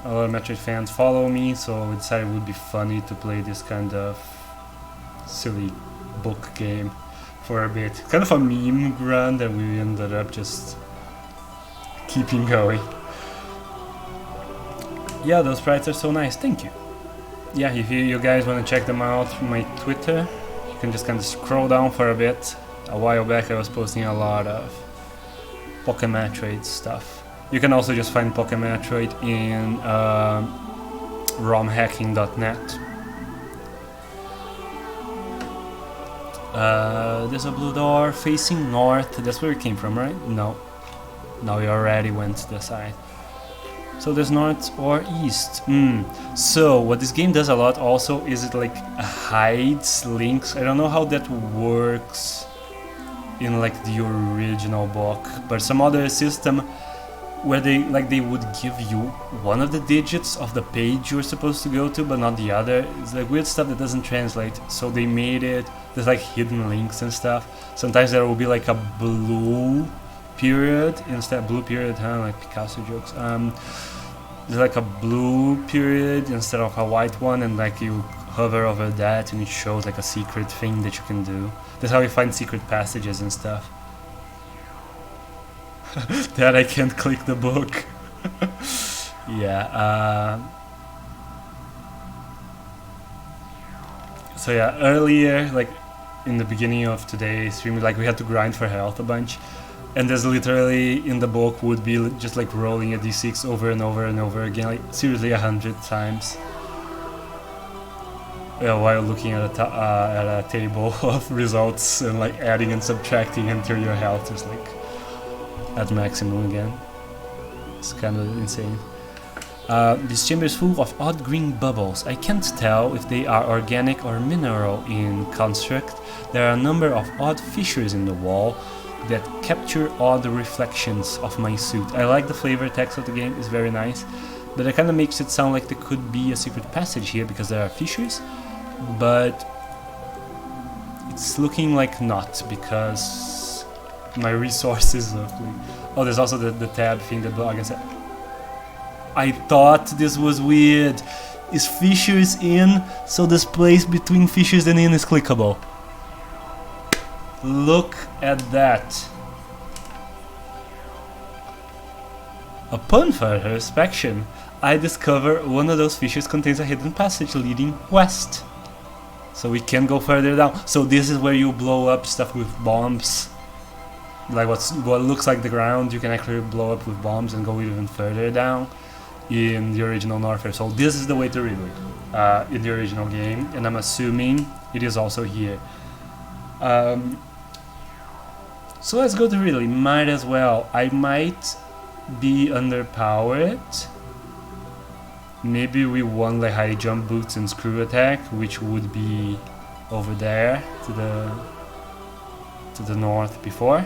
a lot of Metroid fans follow me, so we decided it would be funny to play this kind of silly book game for a bit. Kind of a meme run that we ended up just keeping going. Yeah, those sprites are so nice, thank you. Yeah, if you guys want to check them out from my Twitter, you can just kind of scroll down for a bit. A while back I was posting a lot of Pokemetroid stuff. You can also just find Pokemetroid in romhacking.net. There's a blue door facing north. That's where we came from, right? No. No, we already went to the side. So there's north or east. So what this game does a lot also is it like hides links. I don't know how that works in like the original book, but some other system where they would give you one of the digits of the page you're supposed to go to but not the other. It's like weird stuff that doesn't translate, so they made it, there's like hidden links and stuff. Sometimes there will be like a blue period instead, blue period, like Picasso jokes. There's like a blue period instead of a white one, and like you hover over that and it shows like a secret thing that you can do. That's how you find secret passages and stuff. That I can't click the book. Yeah. So yeah, earlier, like in the beginning of today's stream, like we had to grind for health a bunch, and there's literally in the book would be just like rolling a d6 over and over and over again, like seriously 100 times. While looking at a table of results and like adding and subtracting until your health is like at maximum again. It's kind of insane. This chamber is full of odd green bubbles. I can't tell if they are organic or mineral in construct. There are a number of odd fissures in the wall that capture odd reflections of my suit. I like the flavor text of the game, it's very nice, but it kind of makes it sound like there could be a secret passage here because there are fissures, but it's looking like not because my resources look like... Oh, there's also the tab thing that I can say. I thought this was weird. Is fissures in, so the space between fissures and in is clickable. Look at that. Upon further inspection, I discover one of those fissures contains a hidden passage leading west. So we can go further down. So this is where you blow up stuff with bombs. Like what looks like the ground, you can actually blow up with bombs and go even further down in the original Norfair. So this is the way to Ridley in the original game, and I'm assuming it is also here. So let's go to Ridley. Might as well. I might be underpowered. Maybe we want like high jump boots and screw attack, which would be over there to the north before.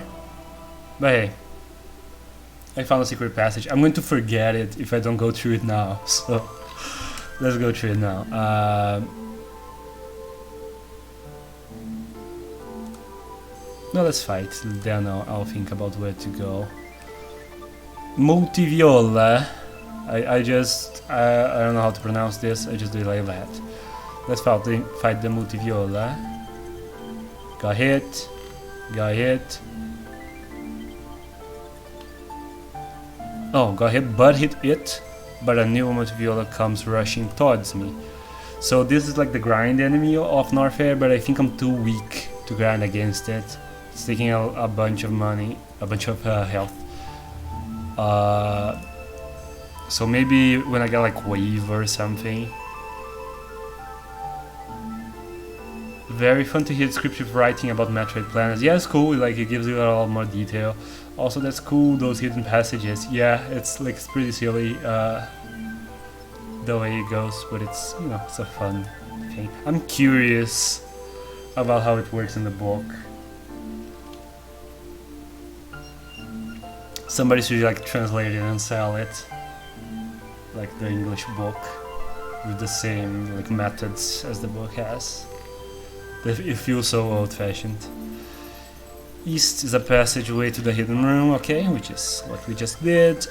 But hey, I found a secret passage. I'm going to forget it if I don't go through it now. So let's go through it now. No, let's fight. Then I'll think about where to go. Multiviola. I don't know how to pronounce this. I just do it like that. Let's fight the Multiviola. Got hit. Got hit. Oh, got hit, but hit it. But a new Multiviola comes rushing towards me. So this is like the grind enemy of Norfair, but I think I'm too weak to grind against it. It's taking a bunch of money, a bunch of health. So maybe when I get like wave or something. Very fun to hear descriptive writing about Metroid planets. Yeah, it's cool, like it gives you a lot more detail. Also, that's cool, those hidden passages. Yeah, it's like it's pretty silly the way it goes, but it's, you know, it's a fun thing. I'm curious about how it works in the book. Somebody should like translate it and sell it, like the English book, with the same like methods as the book has. It feels so old-fashioned. East is a passageway to the hidden room, okay, which is what we just did.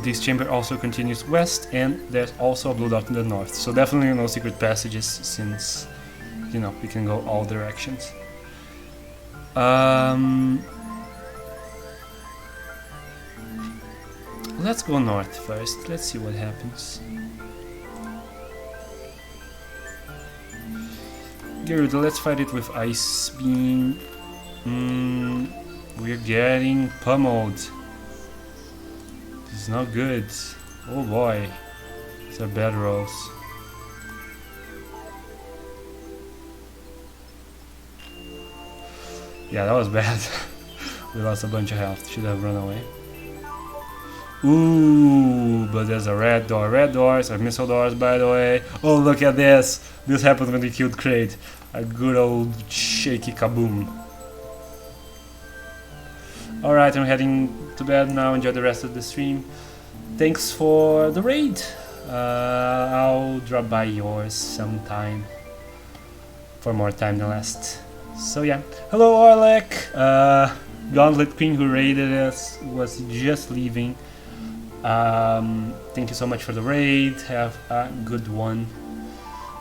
This chamber also continues west, and there's also a blue dot in the north. So definitely no secret passages, since, you know, we can go all directions. Let's go north first. Let's see what happens. Gerudo, let's fight it with Ice Beam. We're getting pummeled. This is not good. Oh boy. These are bad rolls. Yeah, that was bad. We lost a bunch of health. Should have run away. Ooh, but there's a red door. Red doors are missile doors, by the way. Oh, look at this. This happened when we killed Kraid. A good old shaky kaboom. Alright, I'm heading to bed now. Enjoy the rest of the stream. Thanks for the raid. I'll drop by yours sometime for more time than last. So yeah. Hello, Orlek. Gauntlet Queen, who raided us, was just leaving. Thank you so much for the raid. Have a good one.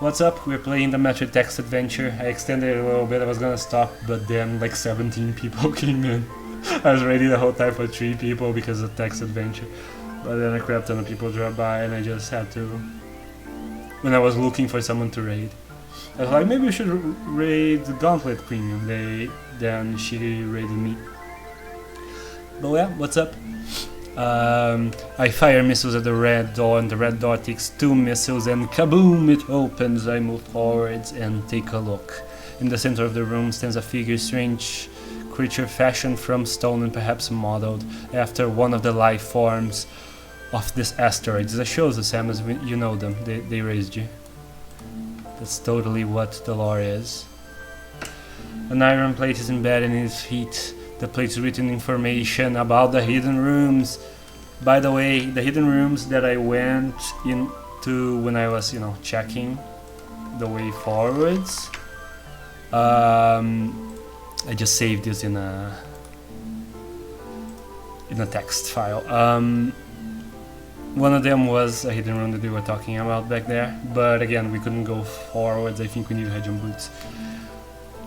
What's up? We're playing the Metroid text adventure. I extended it a little bit, I was gonna stop, but then like 17 people came in. I was ready the whole time for 3 people because of text adventure. But then a crap ton of people dropped by and I just had to... When I was looking for someone to raid, I was like, maybe we should raid the Gauntlet Premium. Then she raided me. But yeah, what's up? I fire missiles at the red door, and the red door takes 2 missiles, and kaboom, it opens. I move forwards and take a look. In the center of the room stands a figure, strange creature fashioned from stone and perhaps modeled after one of the life forms of this asteroid. This shows the Sam as you know them. They raised you. That's totally what the lore is. An iron plate is embedded in his feet. The plate's written information about the hidden rooms. By the way, the hidden rooms that I went into when I was, checking the way forwards. I just saved this in a text file. One of them was a hidden room that we were talking about back there, but again, we couldn't go forwards. I think we need hedgehog boots.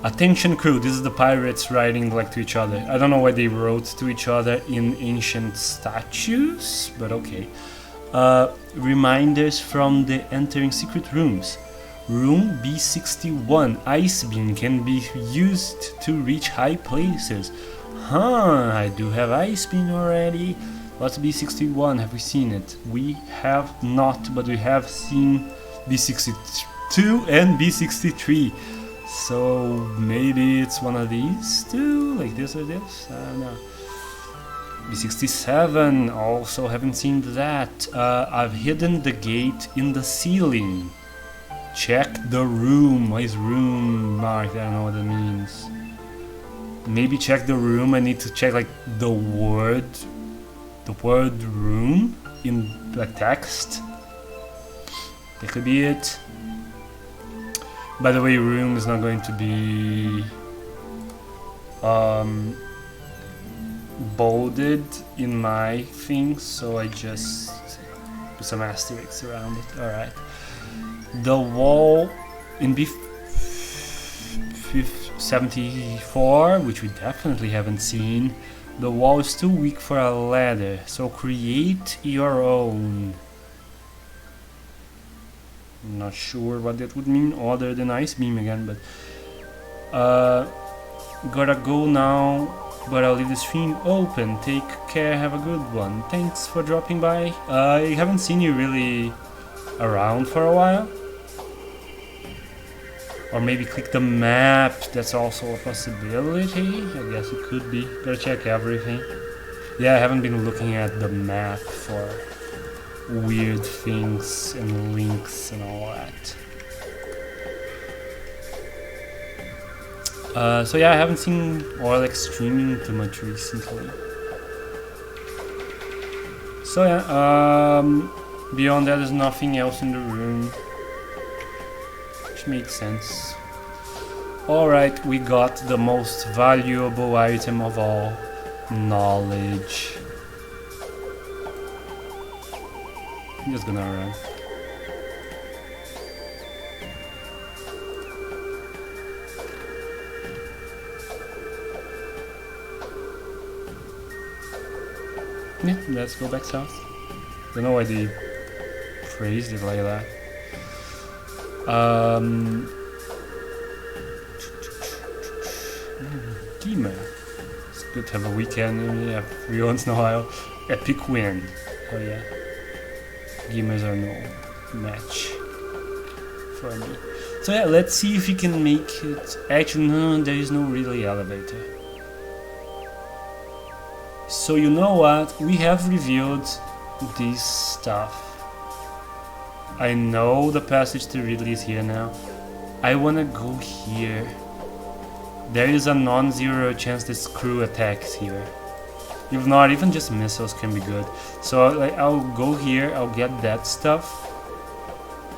Attention crew, this is the pirates writing like to each other. I don't know why they wrote to each other in ancient statues, but okay. Reminders from the entering secret rooms. Room B61, ice beam can be used to reach high places. I do have ice beam already. What's B61? Have we seen it? We have not, but we have seen B62 and B63. So maybe it's one of these two, like this or this, I don't know. B67, also haven't seen that. I've hidden the gate in the ceiling. Check the room. Why is room marked? I don't know what that means. Maybe check the room. I need to check like the word room in the text. That could be it. By the way, room is not going to be bolded in my thing, so I just put some asterisks around it. Alright. The wall in B74, which we definitely haven't seen, the wall is too weak for a ladder, so create your own. I'm not sure what that would mean other than ice beam again, but gotta go now, but I'll leave the stream open. Take care, have a good one. Thanks for dropping by. I haven't seen you really around for a while. Or maybe click the map, that's also a possibility. I guess it could be. Gotta check everything. Yeah, I haven't been looking at the map for weird things and links and all that. So yeah, I haven't seen or like streaming too much recently. So yeah, beyond that there's nothing else in the room, which makes sense. Alright, we got the most valuable item of all, knowledge. I'm just gonna run. Yeah, let's go back south. Don't know why they phrased it like that. Gamer. It's good to have a weekend every once in a while. Epic win. Oh yeah. Gamers are no match for me. So yeah, let's see if we can make it. Actually, no, there is no really elevator. So you know what? We have reviewed this stuff. I know the passage to Ridley is here now. I wanna go here. There is a non-zero chance this crew attacks here. If not, even just missiles can be good. So like, I'll go here, I'll get that stuff,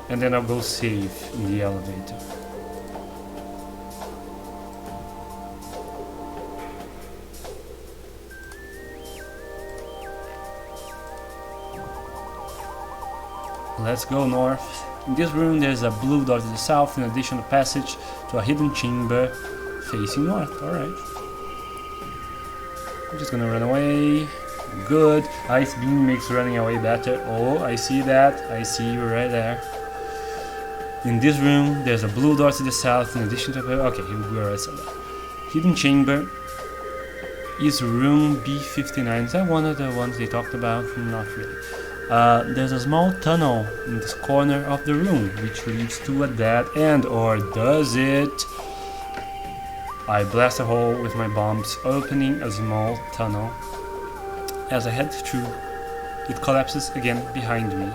and then I'll go save in the elevator. Let's go north. In this room there's a blue door to the south, in addition a passage to a hidden chamber facing north. Alright. I'm just gonna run away. Good. Ice beam makes running away better. Oh, I see that. I see you right there. In this room there's a blue door to the south, in addition to okay, we already saw that. Hidden chamber is room B59. Is that one of the ones they talked about? Not really. There's a small tunnel in this corner of the room which leads to a dead end, or does it? I blast a hole with my bombs, opening a small tunnel. As I head through, it collapses again behind me.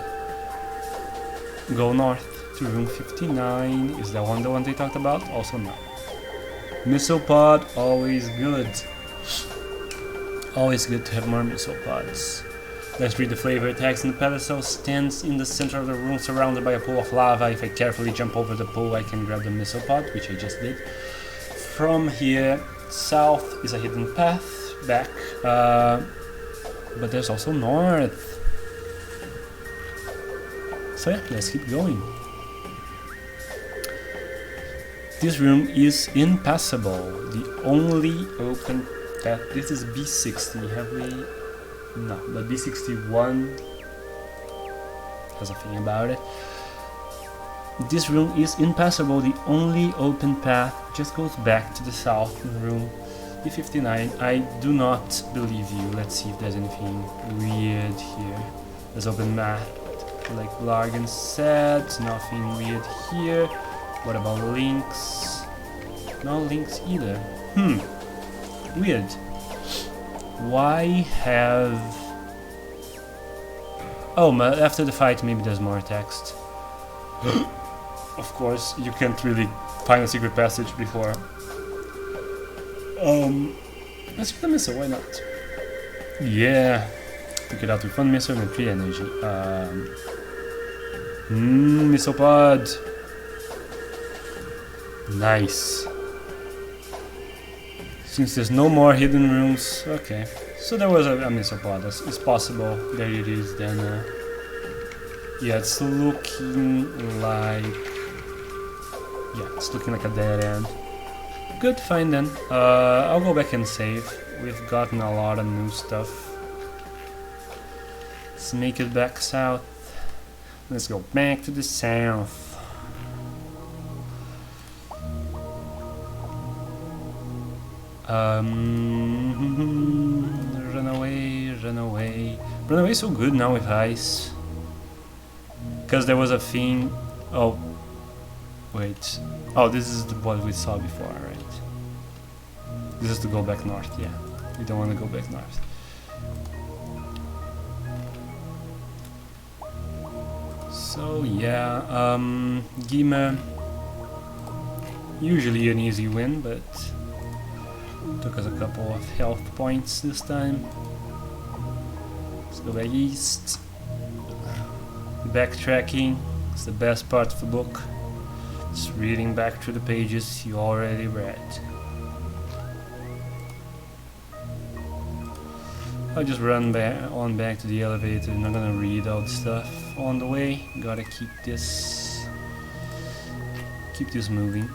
Go north to room 59. Is that one the one they talked about? Also no. Missile pod, always good. Always good to have more missile pods. Let's read the flavor text. The pedestal stands in the center of the room, surrounded by a pool of lava. If I carefully jump over the pool, I can grab the missile pod, which I just did. From here, south is a hidden path back, but there's also north. So yeah, let's keep going. This room is impassable. The only open path. This is B60. Have we? No, but B61 has a thing about it. This room is impassable. The only open path just goes back to the south in room B59. I do not believe you. Let's see if there's anything weird here. There's open map, like Largan said. Nothing weird here. What about links? No links either. Weird. Why have... Oh, after the fight maybe there's more text. Of course, you can't really find a secret passage before. Let's put the missile, why not? Yeah. Took it out with one missile and 3 energy. Missile pod. Nice. Since there's no more hidden rooms, okay. So there was a missile pod. It's possible. There it is. Then, yeah, it's looking like. Yeah, it's looking like a dead end. Good, fine then. I'll go back and save. We've gotten a lot of new stuff. Let's make it back south. Let's go back to the south. Run away, run away. Run away so good now with ice. Because there was a thing. Oh, wait. Oh, this is what we saw before, right? This is to go back north, yeah. We don't want to go back north. So, yeah, Gima. Usually an easy win, but took us a couple of health points this time. Let's go back east. Backtracking is the best part of the book. Just reading back through the pages you already read. I'll just run back to the elevator. I'm not gonna read all the stuff on the way. Gotta keep this moving.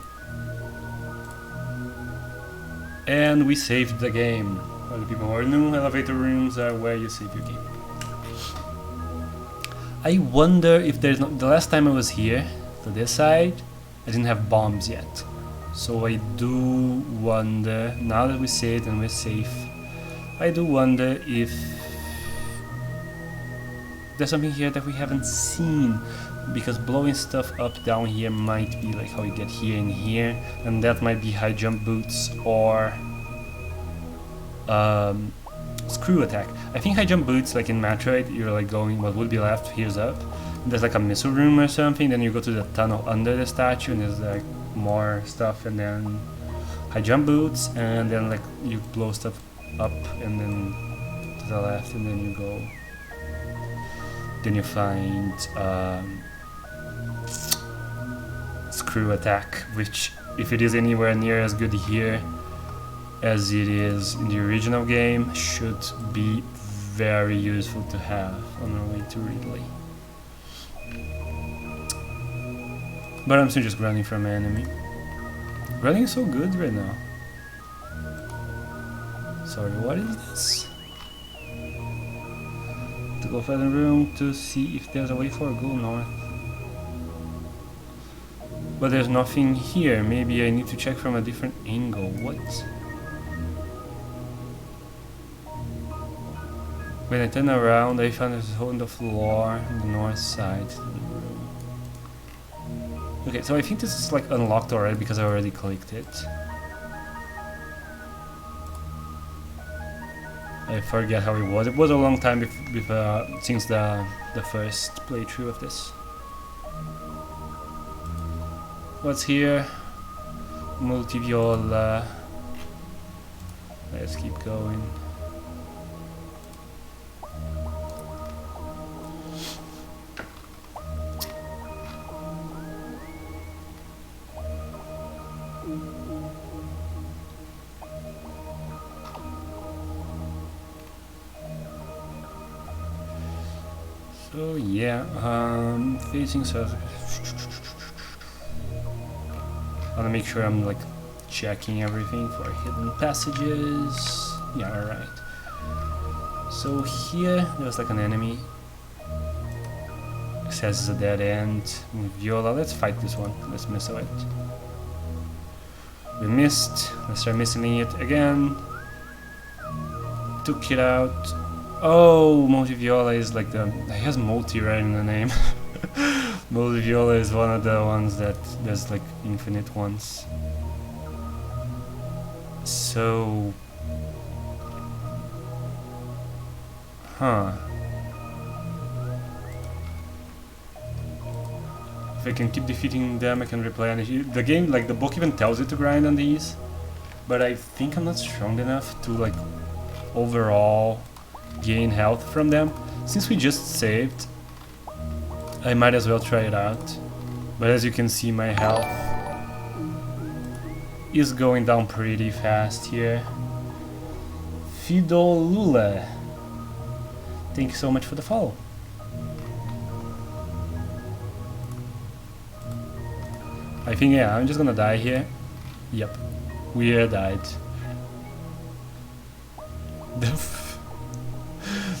And we saved the game. For the people who are new, elevator rooms are where you save your game. I wonder if there's the last time I was here, to this side, I didn't have bombs yet. So I do wonder, now that we saved and we're safe, I do wonder if there's something here that we haven't seen. Because blowing stuff up down here might be like how you get here and here, and that might be high jump boots or screw attack. I think high jump boots, like in Metroid, you're like going what would be left, here's up. There's like a missile room or something, then you go to the tunnel under the statue and there's like more stuff, and then high jump boots, and then like you blow stuff up and then to the left, and then you go. Then you find screw attack, which if it is anywhere near as good here as it is in the original game, should be very useful to have on our way to Ridley. But I'm still just grinding from an enemy. Grinding is so good right now. Sorry, what is this? To go further room to see if there's a way for a go north. But there's nothing here. Maybe I need to check from a different angle. What? When I turn around, I found there's a hole in the floor on the north side. Okay, so I think this is like unlocked already because I already clicked it. I forget how it was. It was a long time since the first playthrough of this. What's here? Multiviola. Let's keep going. So yeah, facing surface. I wanna make sure I'm like checking everything for hidden passages. Yeah, alright. So here there's like an enemy. It says it's a dead end. Viola, let's fight this one. Let's miss it. We missed. Let's try missing it again. Took it out. Oh, Multiviola is like the... It has multi right in the name. Multiviola is one of the ones that there's like infinite ones. So... Huh. If I can keep defeating them, I can replenish. The game, like the book even tells you to grind on these. But I think I'm not strong enough to like overall gain health from them. Since we just saved, I might as well try it out. But as you can see, my health is going down pretty fast here. Fidolula, thank you so much for the follow. I think, yeah, I'm just gonna die here. Yep, we died.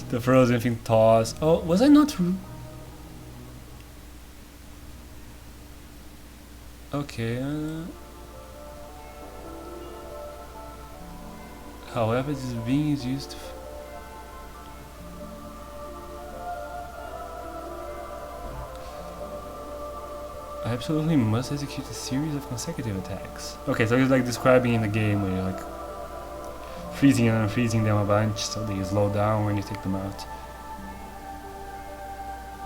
The frozen thing toss. Oh, was I not? Okay. However, this being is used. I absolutely must execute a series of consecutive attacks. Okay, so it's like describing in the game where you're like freezing and unfreezing them a bunch so they slow down when you take them out.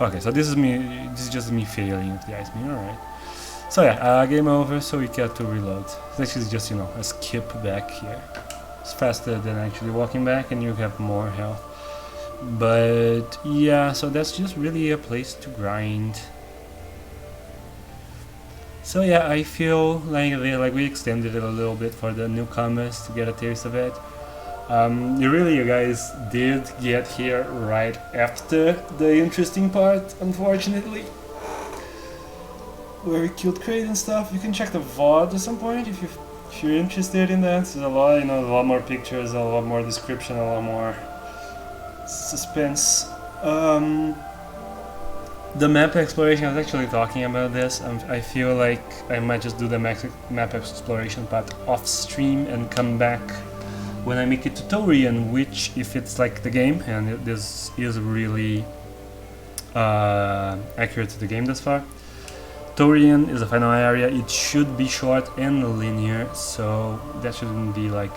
Okay, so this is just me failing with the ice beam, alright. So yeah, game over, so we get to reload. This is just, you know, a skip back here. It's faster than actually walking back and you have more health. But yeah, so that's just really a place to grind. So yeah, I feel like we extended it a little bit for the newcomers to get a taste of it. You guys did get here right after the interesting part, unfortunately, where we killed Kraid and stuff. You can check the VOD at some point if you're interested in that. There's a lot, you know, a lot more pictures, a lot more description, a lot more suspense. The map exploration, I was actually talking about this. I feel like I might just do the map exploration part off stream and come back when I make a tutorial, which, if it's like the game, and this is really accurate to the game thus far. Torian is the final area. It should be short and linear, so that shouldn't be like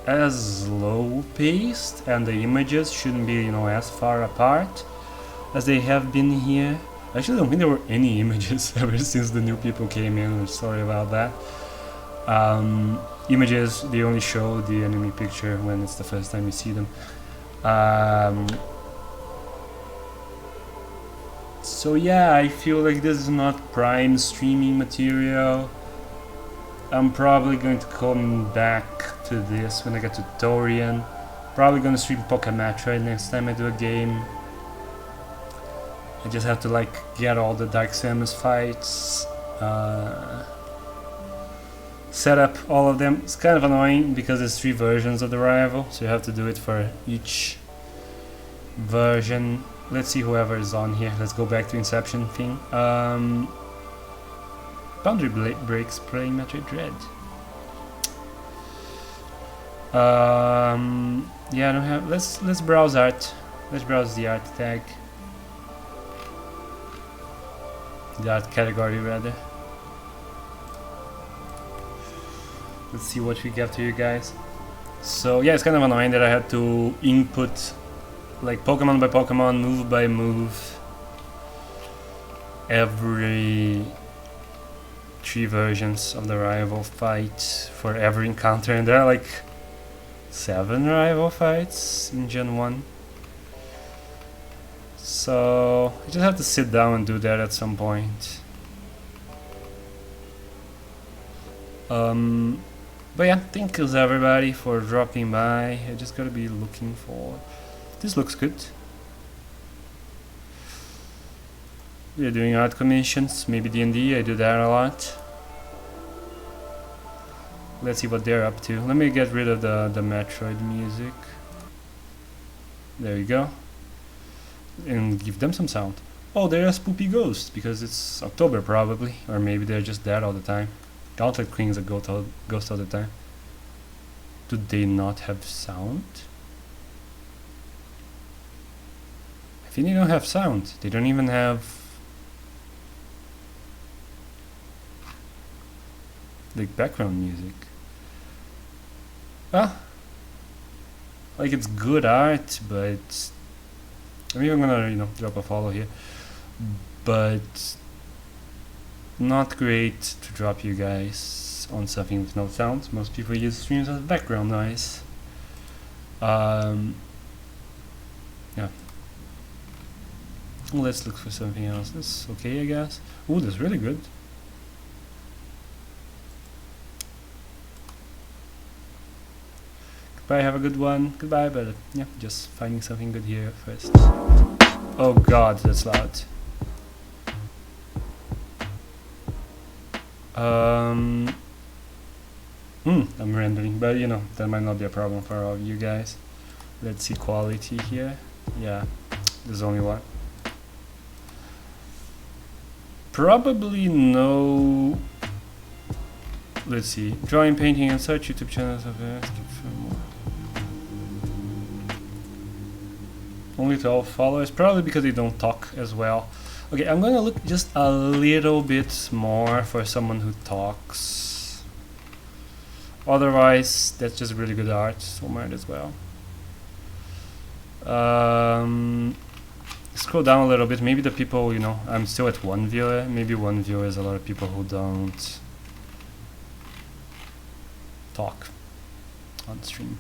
as slow paced, and the images shouldn't be, you know, as far apart as they have been here. I actually don't think there were any images ever since the new people came in. I'm sorry about that. Images, they only show the enemy picture when it's the first time you see them. So yeah, I feel like this is not prime streaming material. I'm probably going to come back to this when I get to Torian. Probably gonna stream Metroid next time I do a game. I just have to like get all the Dark Samus fights set up all of them. It's kind of annoying because there's 3 versions of the rival, so you have to do it for each version. Let's see whoever is on here. Let's go back to Inception thing. Boundary Breaks playing Metroid Dread. Yeah, I don't have. Let's browse art. Let's browse the art tag. The art category rather. Let's see what we get to you guys. So yeah, it's kind of annoying that I had to input like Pokemon by Pokemon, move by move, every 3 versions of the rival fight for every encounter, and there are like 7 rival fights in Gen 1. So I just have to sit down and do that at some point. But yeah, thank you everybody for dropping by. I just gotta be looking for... This looks good. We're doing art commissions, maybe D&D, I do that a lot. Let's see what they're up to. Let me get rid of the Metroid music. There we go. And give them some sound. Oh, they're a spoopy ghost, because it's October probably. Or maybe they're just dead all the time. Gauntlet Queen's a ghost all the time. Do they not have sound? I think they don't have sound. They don't even have like background music. Ah, like it's good art, but I mean, I'm gonna drop a follow here, but not great to drop you guys on something with no sound. Most people use streams as background noise. Yeah. Let's look for something else. That's okay, I guess. Ooh, that's really good. Goodbye, have a good one. Goodbye, but yeah, just finding something good here first. Oh god, that's loud. I'm rendering, but that might not be a problem for all of you guys. Let's see quality here. Yeah, there's only one. Probably no. Let's see. Drawing, painting, and such YouTube channels of only 12 followers. Probably because they don't talk as well. Okay, I'm gonna look just a little bit more for someone who talks. Otherwise, that's just really good art, so might as well. Scroll down a little bit. Maybe the people, I'm still at 1 viewer. Maybe 1 viewer is a lot of people who don't talk on stream.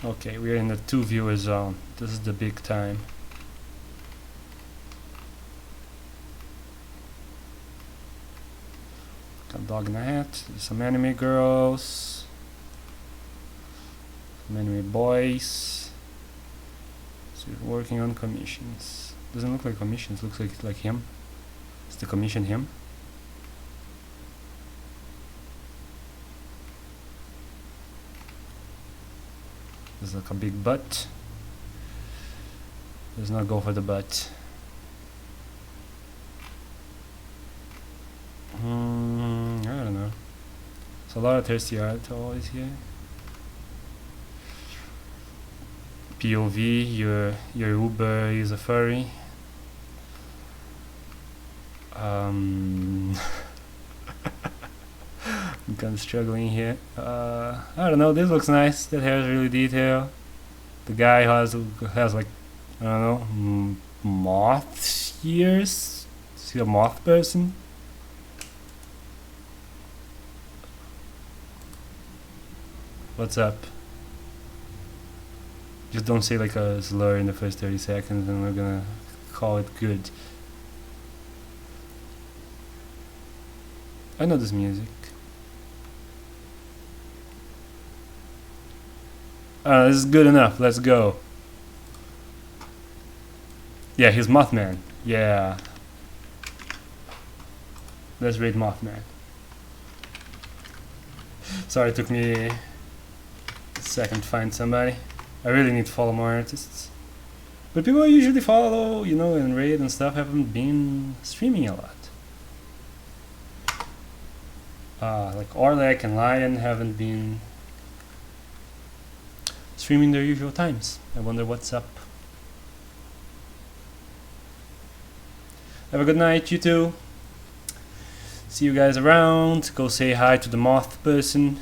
Okay, we're in the 2 viewer zone. This is the big time. Got a dog in a hat. There's some anime girls. Some anime boys. So we're working on commissions. Doesn't look like commissions, looks like him. Is the commission him? There's like a big butt. Let's not go for the butt. I don't know. It's a lot of thirsty art always here. POV, your Uber is a furry. I'm kind of struggling here. I don't know. This looks nice. That hair is really detailed. The guy has like, I don't know, moth ears. Is he a moth person? What's up? Just don't say like a slur in the first 30 seconds and we're gonna call it good. I know this music. This is good enough. Let's go. Yeah, he's Mothman. Yeah. Let's raid Mothman. Sorry, it took me a second to find somebody. I really need to follow more artists. But people I usually follow, you know, and raid and stuff haven't been streaming a lot. Like Orlek and Lion haven't been streaming their usual times. I wonder what's up. Have a good night, you two. See you guys around. Go say hi to the moth person.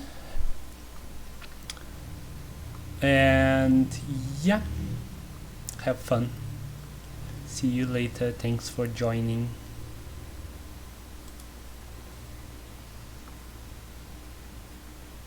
And yeah, have fun. See you later. Thanks for joining.